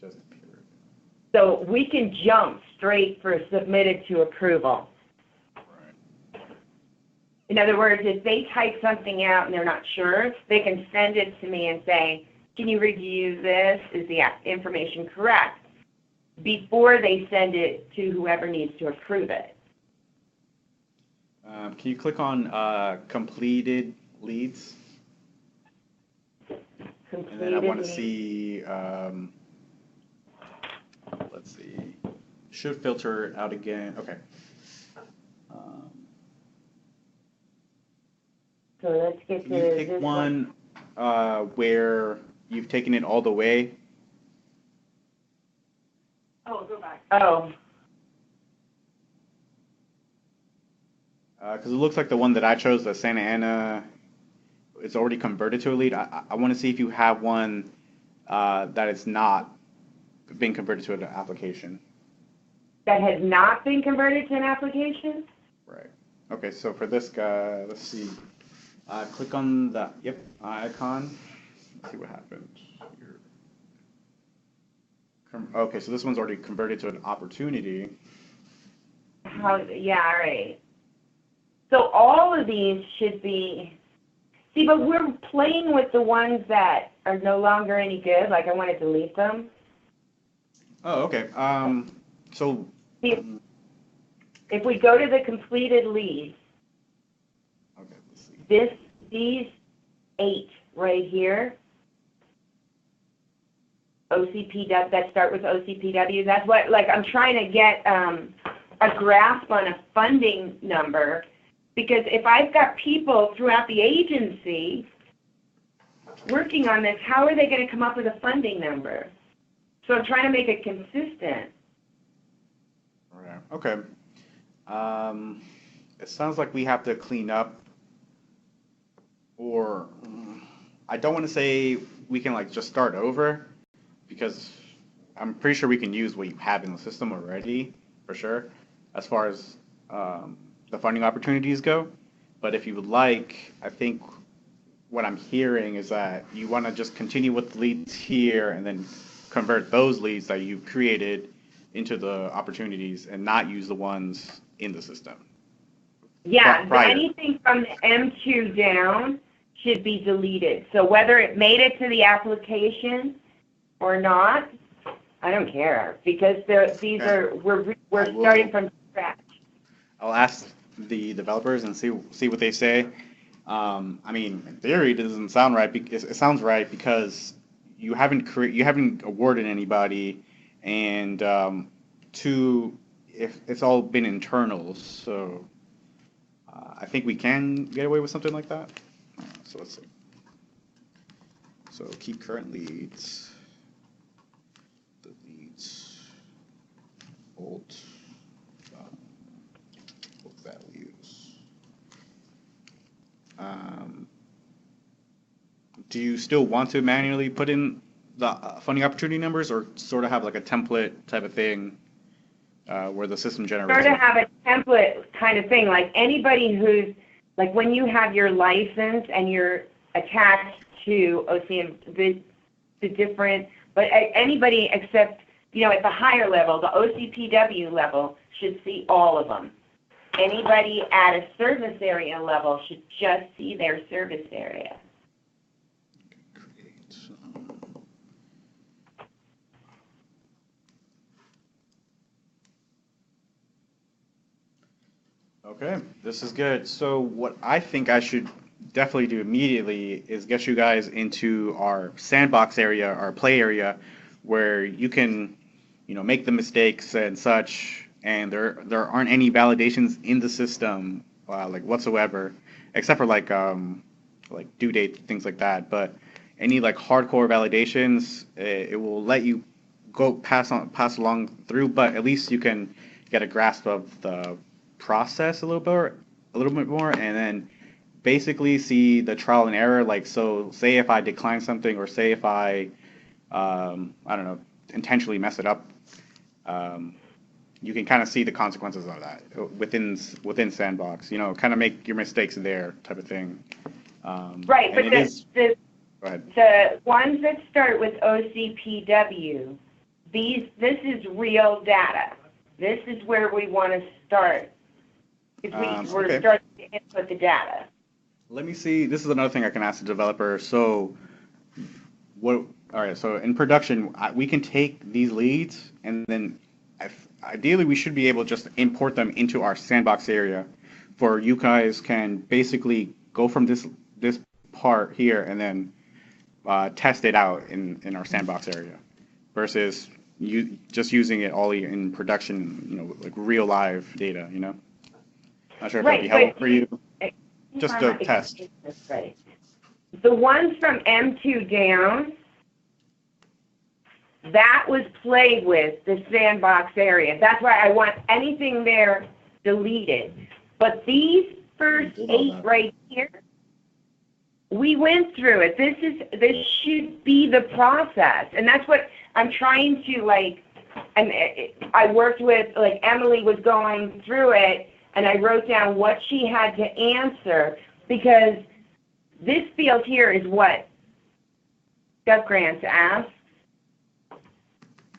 Just peer review. So we can jump straight for submitted to approval. Right. In other words, if they type something out and they're not sure, they can send it to me and say, can you review this? Is the information correct? Before they send it to whoever needs to approve it. Can you click on completed leads? And then I want to see, let's see, should filter out again. Okay. So let's get to Can you pick one where you've taken it all the way? Oh, go back. Oh. Because it looks like the one that I chose, the Santa Ana, it's already converted to a lead. I want to see if you have one that is not been converted to an application. That has not been converted to an application? Right. Okay, so for this guy, let's see. Click on the icon. Let's see what happens here. Okay, so this one's already converted to an opportunity. Yeah, all right. So all of these should be, see, but we're playing with the ones that are no longer any good, like I want to delete them. Oh, okay. So See, if we go to the completed leads, okay, let's see. these 8 right here, OCPW, that start with OCPW, that's what, I'm trying to get a grasp on a funding number, because if I've got people throughout the agency working on this, how are they going to come up with a funding number? So I'm trying to make it consistent. Right. Okay. It sounds like we have to clean up, or I don't want to say we can just start over, because I'm pretty sure we can use what you have in the system already, for sure, as far as the funding opportunities go. But if you would like, I think what I'm hearing is that you want to just continue with the leads here and then convert those leads that you've created into the opportunities and not use the ones in the system. Yeah, anything from the M2 down should be deleted. So whether it made it to the application or not, I don't care, because these are we're starting from scratch. I'll ask the developers and see what they say. I mean, in theory, it doesn't sound right. It sounds right because you haven't awarded anybody, and if it's all been internals, so I think we can get away with something like that. So let's see. So keep current leads. default values. Do you still want to manually put in the funding opportunity numbers, or sort of have like a template type of thing where the system generates Sort it? of have a template kind of thing, like anybody who's, like when you have your license and you're attached to OCM, the different, but anybody except, at the higher level, the OCPW level, should see all of them. Anybody at a service area level should just see their service area. Create. Okay, this is good. So what I think I should definitely do immediately is get you guys into our sandbox area, our play area, where you can, make the mistakes and such, and there aren't any validations in the system, like whatsoever, except for like due date, things like that. But any like hardcore validations, it will let you go pass along through, but at least you can get a grasp of the process a little bit more, and then basically see the trial and error. Like, so say if I decline something, or say if I don't know, intentionally mess it up, you can kind of see the consequences of that within Sandbox. Kind of make your mistakes there, type of thing. Right, but go ahead. the ones that start with OCPW, this is real data. This is where we want to start. If we're okay. starting to input the data. Let me see. This is another thing I can ask the developer. So, all right. So in production, we can take these leads, and then ideally we should be able to just import them into our sandbox area, for you guys can basically go from this part here and then test it out in our sandbox area, versus you just using it all in production. Like real live data. Not sure if that'd be helpful for you. Just to test. Right. The ones from M2 down, that was played with the sandbox area. That's why I want anything there deleted. But these first 8 right here, we went through it. This should be the process. And that's what I'm trying to, and I worked with, Emily was going through it, and I wrote down what she had to answer, because this field here is what GovGrants asks.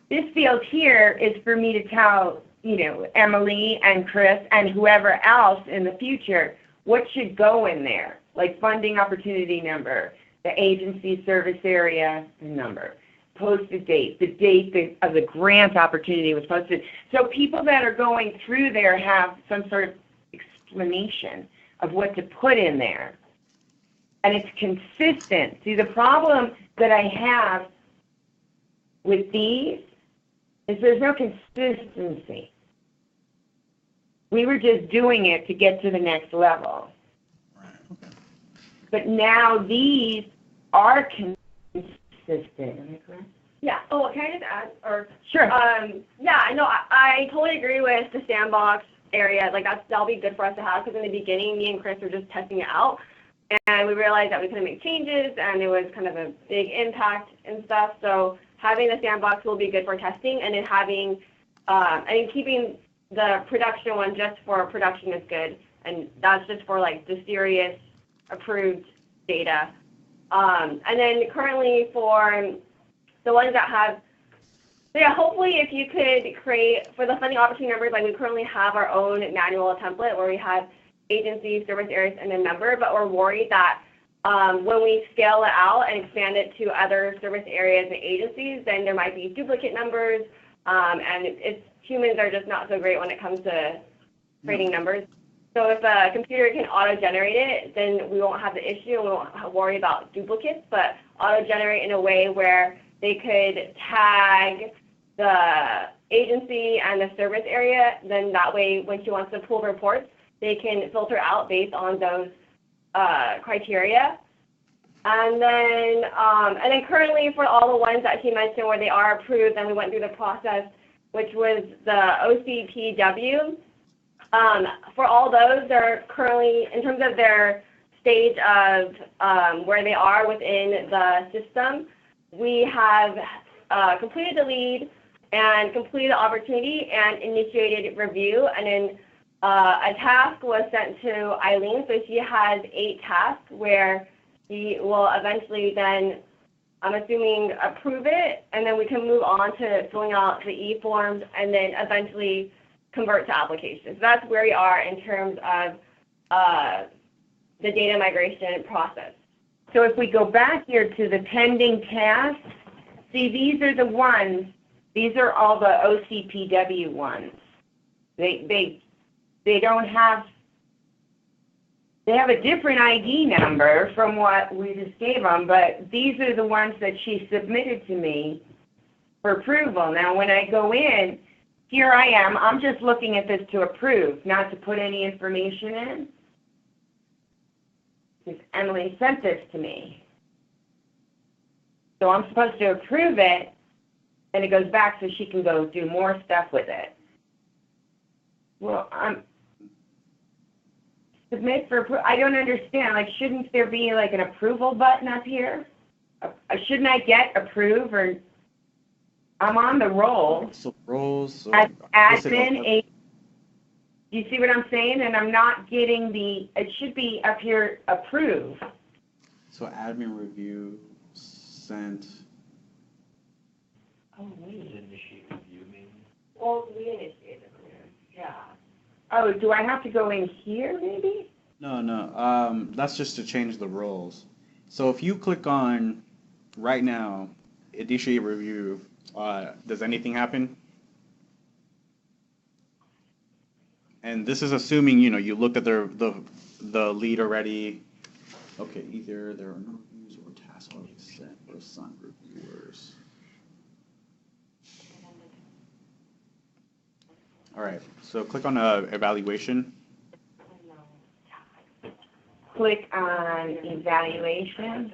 This field here is for me to tell, Emily and Chris and whoever else in the future what should go in there, like funding opportunity number, the agency service area number, posted date, the date of the grant opportunity was posted. So people that are going through there have some sort of explanation of what to put in there. And it's consistent. See, the problem that I have with these is there's no consistency. We were just doing it to get to the next level. Right. Okay. But now these are consistent. Am I correct? Yeah. Oh, can I just add? Or Sure. Yeah. No, I totally agree with the sandbox area. Like that'll be good for us to have, because in the beginning, me and Chris were just testing it out, and we realized that we couldn't make changes, and it was kind of a big impact and stuff. So having the sandbox will be good for testing, and then having keeping the production one just for production is good, and that's just for the serious approved data. And then currently for the ones that have, so yeah, hopefully if you could create, for the funding opportunity numbers, we currently have our own manual template where we have agencies, service areas, and a number, but we're worried that when we scale it out and expand it to other service areas and agencies, then there might be duplicate numbers, and humans are just not so great when it comes to creating numbers. So if a computer can auto-generate it, then we won't have the issue, and we won't worry about duplicates, but auto-generate in a way where they could tag the agency and the service area, then that way when she wants to pull reports, they can filter out based on those criteria. And then currently for all the ones that she mentioned where they are approved and we went through the process, which was the OCPW. For all those, they're currently, in terms of their stage of where they are within the system, we have completed the lead and completed the opportunity and initiated review. And then a task was sent to Eileen, so she has 8 tasks where she will eventually then, I'm assuming, approve it, and then we can move on to filling out the e-forms and then eventually convert to applications. So that's where we are in terms of the data migration process. So if we go back here to the pending tasks, see, these are the ones, these are all the OCPW ones. They don't have, they have a different ID number from what we just gave them, but these are the ones that she submitted to me for approval. Now when I go in, here I am, I'm just looking at this to approve, not to put any information in. Because Emily sent this to me. So I'm supposed to approve it, and it goes back so she can go do more stuff with it. Well, submit for approval. I don't understand. Like, shouldn't there be like an approval button up here? Shouldn't I get approve, or I'm on the roll. So roles. So As admin, do you see what I'm saying? And I'm not getting the, it should be up here, approve. So admin review sent. Oh, wait. Initiate review, maybe? Well, we initiated it. Yeah. Oh, do I have to go in here, maybe? No. That's just to change the roles. So if you click on right now, initiate review, does anything happen? And this is assuming, you looked at the lead already. Okay, either there are no reviews or tasks already sent or assigned reviewers. All right, so click on evaluation. Click on evaluation.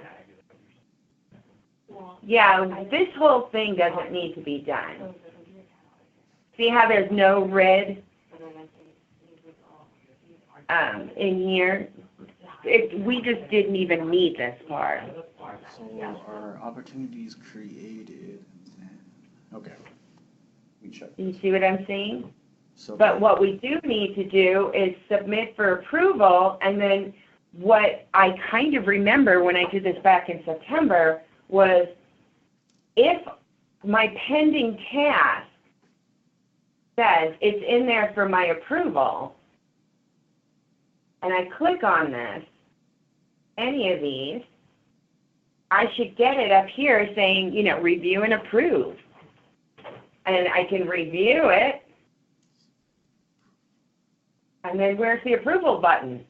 Yeah, this whole thing doesn't need to be done. See how there's no red in here? We just didn't even need this part. So are opportunities created? Okay, we check. You see what I'm saying? So, But what we do need to do is submit for approval, and then what I kind of remember when I did this back in September was if my pending task says it's in there for my approval, and I click on this, any of these, I should get it up here saying, review and approve. And I can review it. And then where's the approval button?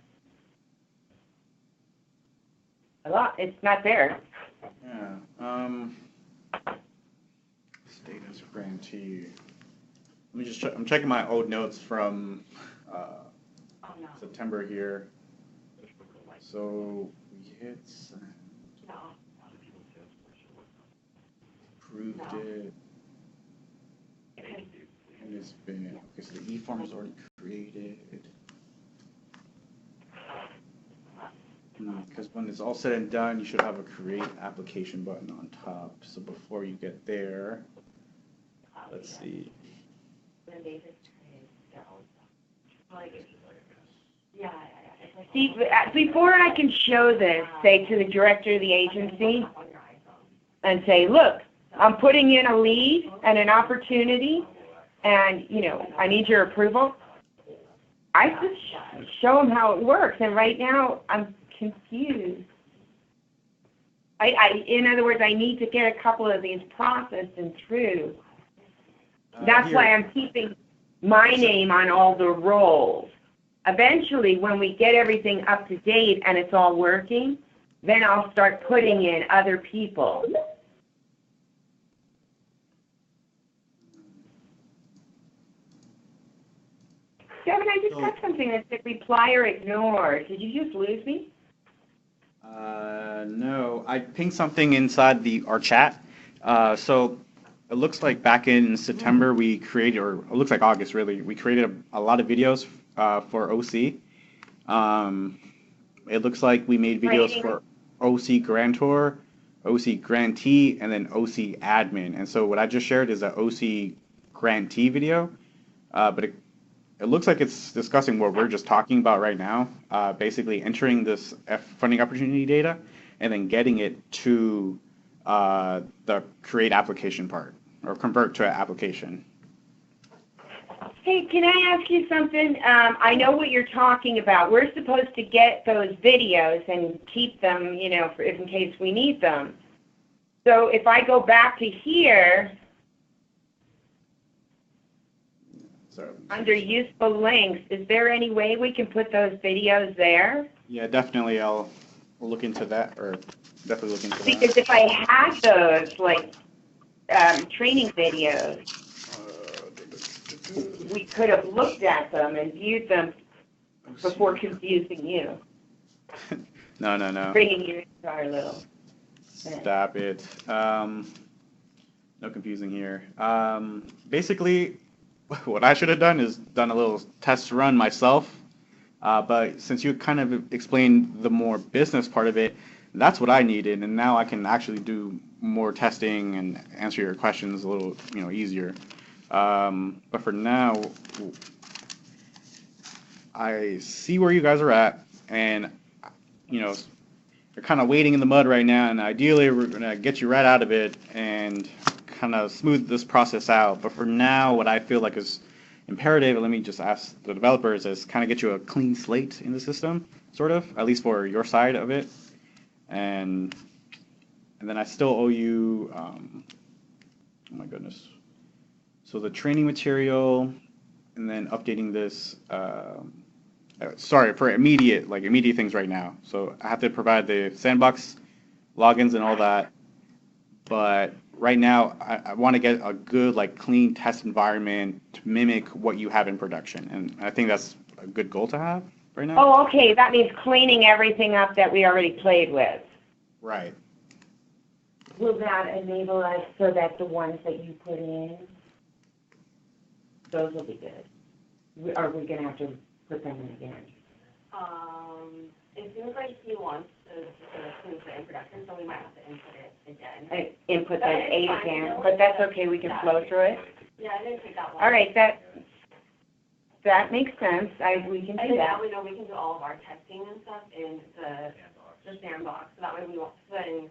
It's not there. yeah, status grantee. Let me just check. I'm checking my old notes from September here. So we hit send. Approved it. And it's been, okay, so the e-form is already created. Because when it's all said and done, you should have a create application button on top. So before you get there, let's see. See, before I can show this, say, to the director of the agency, and say, look, I'm putting in a lead and an opportunity, and, I need your approval, I just show them how it works. And right now, I'm confused. In other words, I need to get a couple of these processed and through. That's Here. why I'm keeping my name on all the roles. Eventually, when we get everything up to date and it's all working, then I'll start putting in other people. Devin, I just got something that said reply or ignore. Did you just lose me? No, I pinged something inside our chat. So it looks like back in September we created, or it looks like August really, we created a lot of videos for OC. It looks like we made videos for OC Grantor, OC Grantee, and then OC Admin. And so what I just shared is a OC Grantee video, but it looks like it's discussing what we're just talking about right now, basically entering this funding opportunity data and then getting it to the create application part or convert to an application. Hey, can I ask you something? I know what you're talking about. We're supposed to get those videos and keep them, you know, for in case we need them. So if I go back to here, under useful links, is there any way we can put those videos there? Yeah, definitely. We'll look into that, or definitely look into that. Because if I had those, like, training videos, we could have looked at them and viewed them before confusing you. No. Bringing you into our little thing. Stop it. No confusing here. Basically, what I should have done is done a little test run myself. But since you kind of explained the more business part of it, that's what I needed, and now I can actually do more testing and answer your questions a little, easier. But for now, I see where you guys are at, and you're kind of waiting in the mud right now, and ideally we're gonna get you right out of it and kind of smooth this process out. But for now, what I feel like is imperative, let me just ask the developers, is kind of get you a clean slate in the system, sort of, at least for your side of it. And then I still owe you, oh my goodness. So the training material, and then updating this, sorry, for immediate things right now. So I have to provide the sandbox logins and all that. But right now, I want to get a good, clean test environment to mimic what you have in production. And I think that's a good goal to have right now. Oh, okay. That means cleaning everything up that we already played with. Right. Will that enable us so that the ones that you put in, those will be good? Are we going to have to put them in again? It seems like he wants to put it in production, so we might have to input it again. Input those 8 again, but that's okay. We can flow through it. Yeah, I didn't take that one. All right, that makes sense. We can do that. Now we know we can do all of our testing and stuff in the sandbox. So that way we won't put in.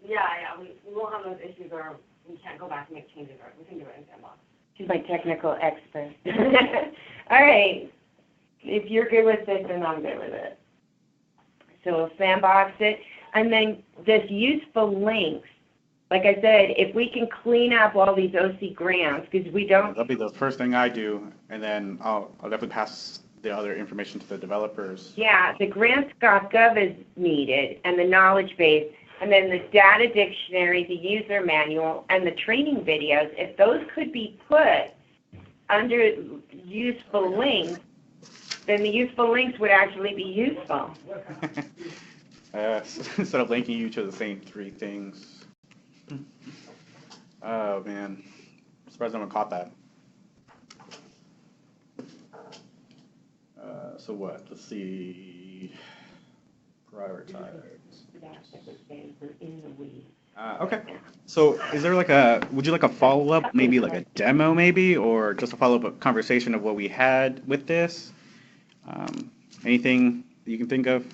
We won't have those issues where we can't go back and make changes, or we can do it in sandbox. She's my technical expert. All right. If you're good with it, then I'm good with it. So we'll sandbox it. And then this useful links, like I said, if we can clean up all these OC grants, because we don't... That'll be the first thing I do, and then I'll definitely pass the other information to the developers. Yeah, the grants.gov is needed, and the knowledge base, and then the data dictionary, the user manual, and the training videos. If those could be put under useful links, then the useful links would actually be useful. Instead of linking you to the same 3 things. Oh, man. I'm surprised no one caught that. So what? Let's see. Prioritize. Okay. So is there would you like a follow-up, maybe like a demo maybe, or just a follow-up conversation of what we had with this? Anything you can think of?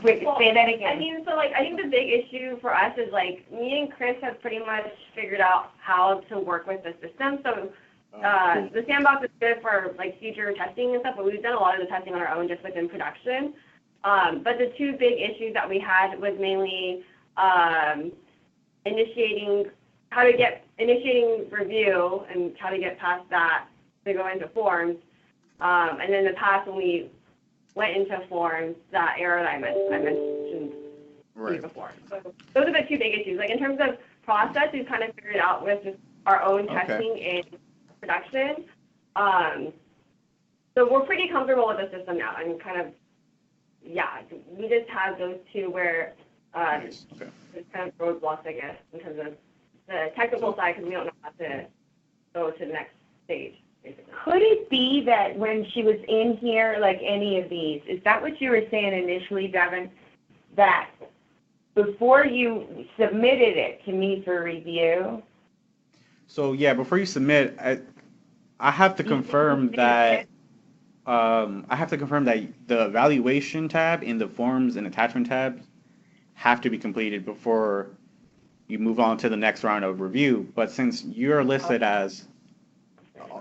Wait, say that again. I think the big issue for us is me and Chris have pretty much figured out how to work with the system. So Cool. The sandbox is good for future testing and stuff, but we've done a lot of the testing on our own just within production. But the 2 big issues that we had was mainly initiating review and how to get past that to go into forms. And in the past, when we went into forms, that error that I mentioned before. So those are the 2 big issues. In terms of process, we've kind of figured it out with just our own testing in production. So we're pretty comfortable with the system now, and we just have those 2 where Nice. Okay. It's kind of roadblocks, I guess, in terms of the technical side, because we don't know how to go to the next stage, basically. Could it be that when she was in here, like any of these, is that what you were saying initially, Devin? That before you submitted it to me for review? So yeah, before you submit, I have to confirm that the evaluation tab in the forms and attachment tabs have to be completed before you move on to the next round of review. But since you're listed as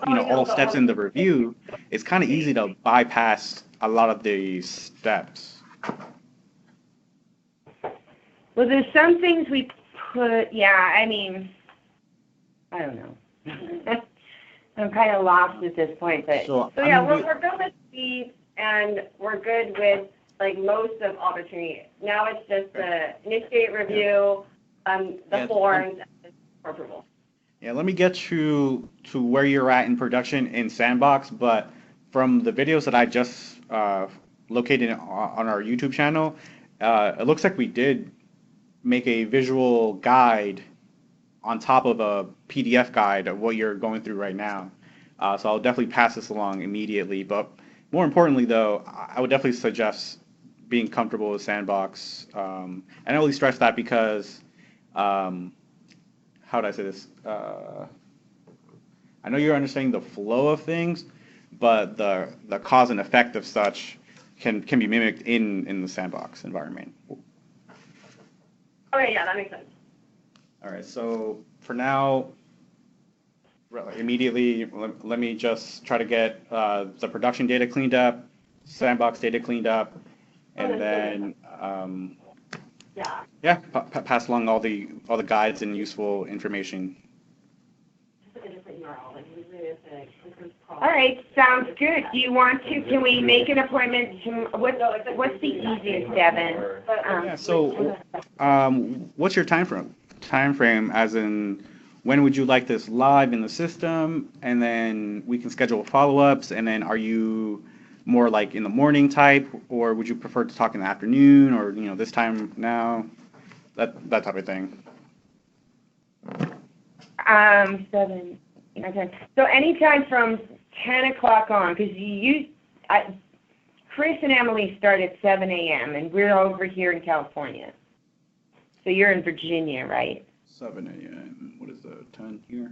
all steps in the review, it's kind of easy to bypass a lot of these steps. Well, there's some things we put, yeah, I mean, I don't know. I'm kind of lost at this point, but. So yeah, we're good with speed, and we're good with like most of opportunity. Now it's just the initiate review, the forms, and for approval. Yeah, let me get you to where you're at in production in Sandbox, but from the videos that I just located on our YouTube channel, it looks like we did make a visual guide on top of a PDF guide of what you're going through right now. So I'll definitely pass this along immediately. But more importantly, though, I would definitely suggest being comfortable with Sandbox. And I only stress that because, how would I say this? I know you're understanding the flow of things, but the cause and effect of such can be mimicked in the Sandbox environment. Okay, yeah, that makes sense. All right, so for now, immediately, let me just try to get the production data cleaned up, Sandbox data cleaned up, and then pass along all the guides and useful information. All right, sounds good. Do you want to? Can we make an appointment? What's the easiest, Devin? What's your time frame? As in, when would you like this live in the system? And then we can schedule follow-ups. And then, are you more like in the morning type, or would you prefer to talk in the afternoon, or this time now? That type of thing. 7, 10. So anytime from 10 o'clock on, because Chris and Emily start at 7 a.m. and we're over here in California. So you're in Virginia, right? 7 a.m. What is the 10 here?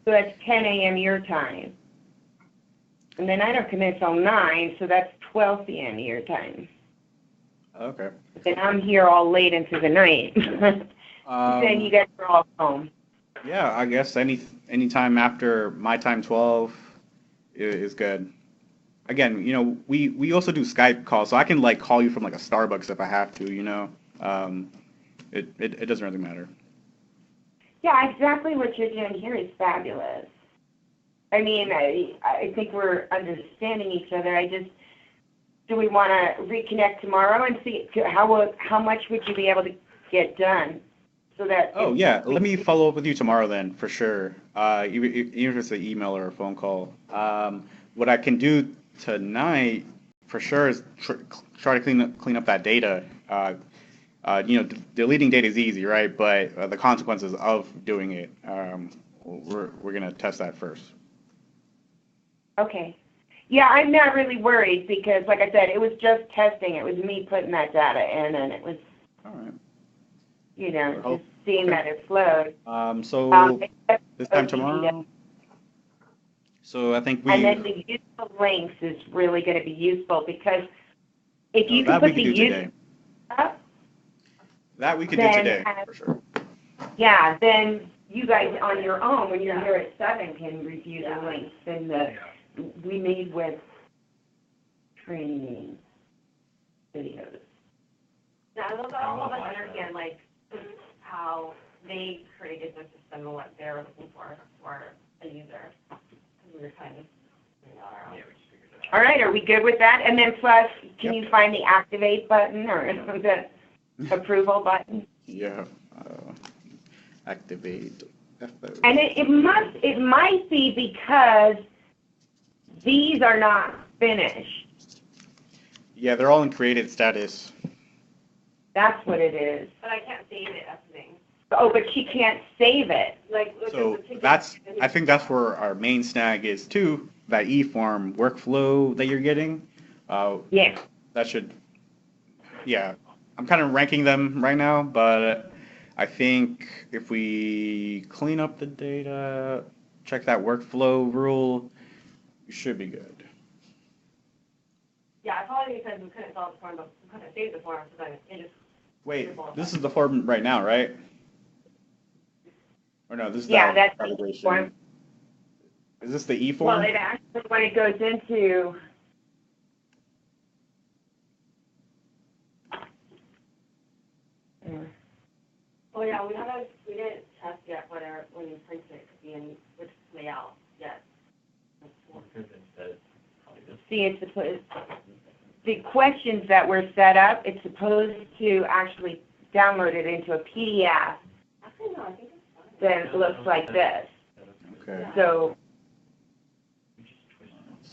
So that's 10 a.m. your time. And then I don't come in till 9, so that's 12 p.m. your time. Okay. And I'm here all late into the night. Then you guys are all home. Yeah, I guess any time after my time 12 is good. Again, we also do Skype calls, so I can like call you from like a Starbucks if I have to. It doesn't really matter. Yeah, exactly what you're doing here is fabulous. I mean, I think we're understanding each other. Do we want to reconnect tomorrow and see how much would you be able to get done? So that. Oh yeah, let me follow up with you tomorrow then for sure. Even if it's an email or a phone call. What I can do tonight for sure is try to clean up that data. Deleting data is easy, right? But the consequences of doing it, we're gonna test that first. Okay. Yeah, I'm not really worried because, like I said, it was just testing. It was me putting that data in, and it was, all right. Just seeing that it flowed. So this time tomorrow. So I think we. And then the useful links is really going to be useful because if you can put the use up. That we could do today, for sure. Yeah, then you guys on your own, when you're here at 7, can review the links and we made with training videos. Yeah, those are all of us understand like how they created the system and what they're looking for a user. We were kind of figuring out our own. All right, are we good with that? And then plus, can you find the activate button or the approval button? Yeah, activate. And it might be because these are not finished. Yeah, they're all in created status. That's what it is. But I can't save it, that's the thing. Oh, but she can't save it. Like, look So at the ticket. I think that's where our main snag is too, that e-form workflow that you're getting. Yeah. That should, yeah, I'm kind of ranking them right now, but I think if we clean up the data, check that workflow rule, we should be good. Yeah, I probably because we couldn't solve the form, but we couldn't save the form, so then it just. Wait, this is the form right now, right? Or no, this is Yeah, the that's the calculation. e-form. Is this the e-form? Well, it actually, when it goes into, Oh yeah, we didn't test yet whether when you print it could be in which layout yet. see, it's supposed, the questions that were set up, it's supposed to actually download it into a PDF Actually, no, I think it's fine. that looks like this. Okay. So,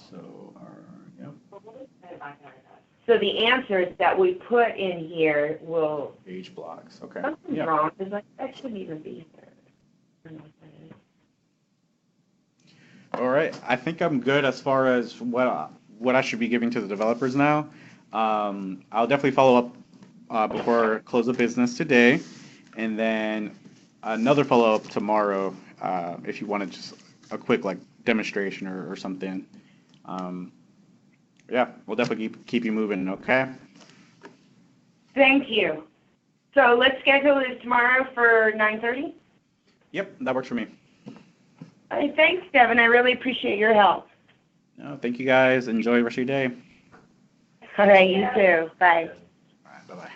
So, yep, But we'll just send it back and edit that. so the answers that we put in here will, page blocks. Okay. something's Yep. wrong, it's like, that shouldn't even be here. I don't know what that is. All right. I think I'm good as far as what I should be giving to the developers now. I'll definitely follow up before close of business today, and then another follow up tomorrow if you wanted just a quick like demonstration or something. Yeah, we'll definitely keep you moving. Okay. Thank you. So let's schedule this tomorrow for 9:30? Yep, that works for me. Hey, thanks, Devin. I really appreciate your help. No, thank you guys. Enjoy the rest of your day. All right, you too. Bye. All right. Bye bye.